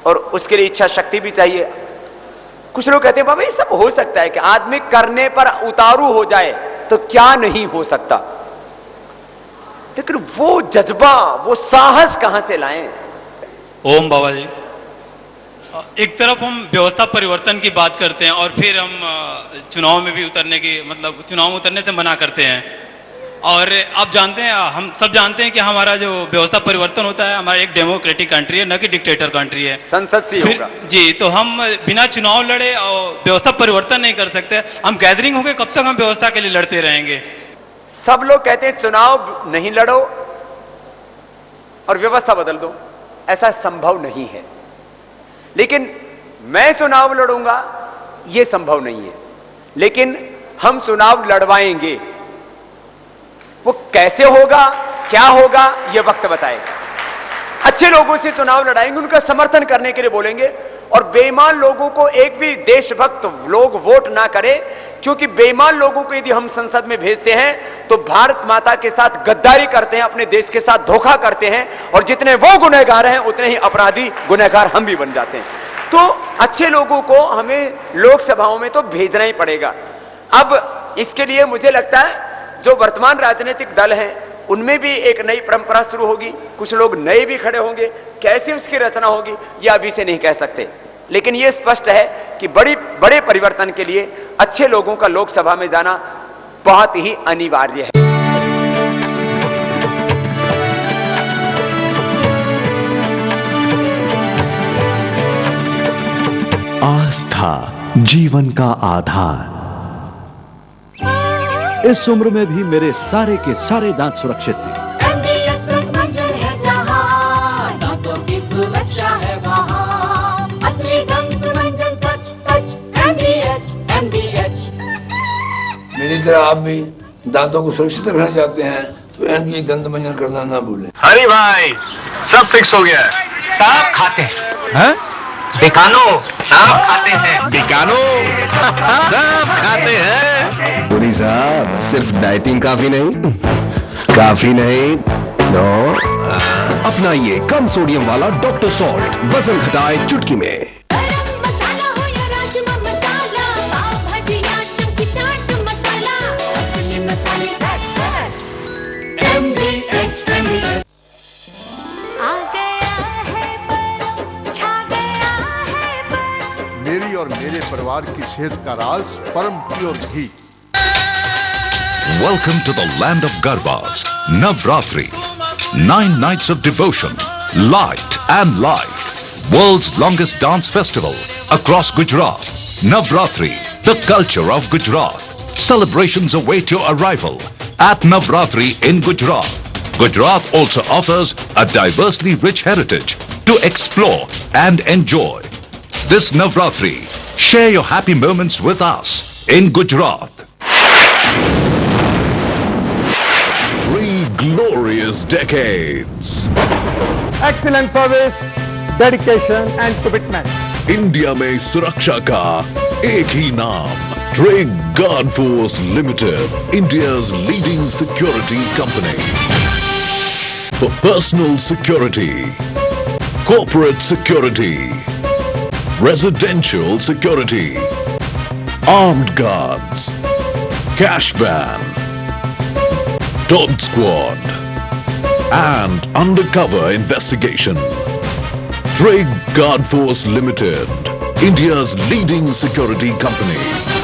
और उसके लिए इच्छा शक्ति भी चाहिए। कुछ लोग कहते हैं बाबा ये सब हो सकता है कि आदमी करने पर उतारू हो जाए तो क्या नहीं हो सकता, लेकिन वो जज्बा, वो साहस कहां से लाएं? ओम बाबा जी, एक तरफ हम व्यवस्था परिवर्तन की बात करते हैं और फिर हम चुनाव में भी उतरने की, मतलब चुनाव में उतरने से मना करते हैं। और आप जानते हैं, हम सब जानते हैं कि हमारा जो व्यवस्था परिवर्तन होता है, हमारा एक डेमोक्रेटिक कंट्री है, न कि डिक्टेटर कंट्री है। संसद से होगा जी। तो हम बिना चुनाव लड़े और व्यवस्था परिवर्तन नहीं कर सकते। हम गैदरिंग होंगे, कब तक हम व्यवस्था के लिए लड़ते रहेंगे? सब लोग कहते हैं चुनाव नहीं लड़ो और व्यवस्था बदल दो, ऐसा संभव नहीं है। लेकिन मैं चुनाव लड़ूंगा यह संभव नहीं है, लेकिन हम चुनाव लड़वाएंगे। वो कैसे होगा, क्या होगा, यह वक्त बताएगा। अच्छे लोगों से चुनाव लड़ाएंगे, उनका समर्थन करने के लिए बोलेंगे, और बेईमान लोगों को एक भी देशभक्त लोग वोट ना करे, क्योंकि बेईमान लोगों को यदि हम संसद में भेजते हैं तो भारत माता के साथ गद्दारी करते हैं, अपने देश के साथ धोखा करते हैं, और जितने वो गुनहगार हैं उतने ही अपराधी गुनहगार हम भी बन जाते हैं। तो अच्छे लोगों को हमें लोकसभाओं में तो भेजना ही पड़ेगा। अब इसके लिए मुझे लगता है जो वर्तमान राजनीतिक दल हैं उनमें भी एक नई परंपरा शुरू होगी, कुछ लोग नए भी खड़े होंगे। कैसे उसकी रचना होगी यह अभी से नहीं कह सकते, लेकिन यह स्पष्ट है कि बड़े परिवर्तन के लिए अच्छे लोगों का लोकसभा में जाना बहुत ही अनिवार्य है। आस्था जीवन का आधार। इस उम्र में भी मेरे सारे के सारे दांत सुरक्षित हैं। मेरी तरह आप भी दांतों को सुरक्षित रखना चाहते हैं तो एमडी दंत मंजन करना ना भूलें। हरी भाई, सब फिक्स हो गया है। सांप खाते हैं? बिकानो सांप खाते हैं। बिकानो सब खाते हैं। पुरी साहब, सिर्फ डाइटिंग काफी नहीं, काफी नहीं, नो। अपनाइए कम सोडियम वाला डॉक्टर सॉल्ट, वजन घटाए चुटकी में। मेरी और मेरे परिवार की सेहत का राज परम pure ghee. Welcome to the land of Garbas, Navratri. 9 nights of devotion, light and life. World's longest dance festival across Gujarat. Navratri, the culture of Gujarat. Celebrations await your arrival at Navratri in Gujarat. Gujarat also offers a diversely rich heritage to explore and enjoy. This Navratri, share your happy moments with us in Gujarat. 3 glorious decades. Excellent service, dedication and commitment. India में सुरक्षा का एक ही नाम, Treg guard force limited, India's leading security company. For personal security, corporate security, residential security, armed guards, cash van, dog squad, and undercover investigation. Trig Guard Force Limited, India's leading security company.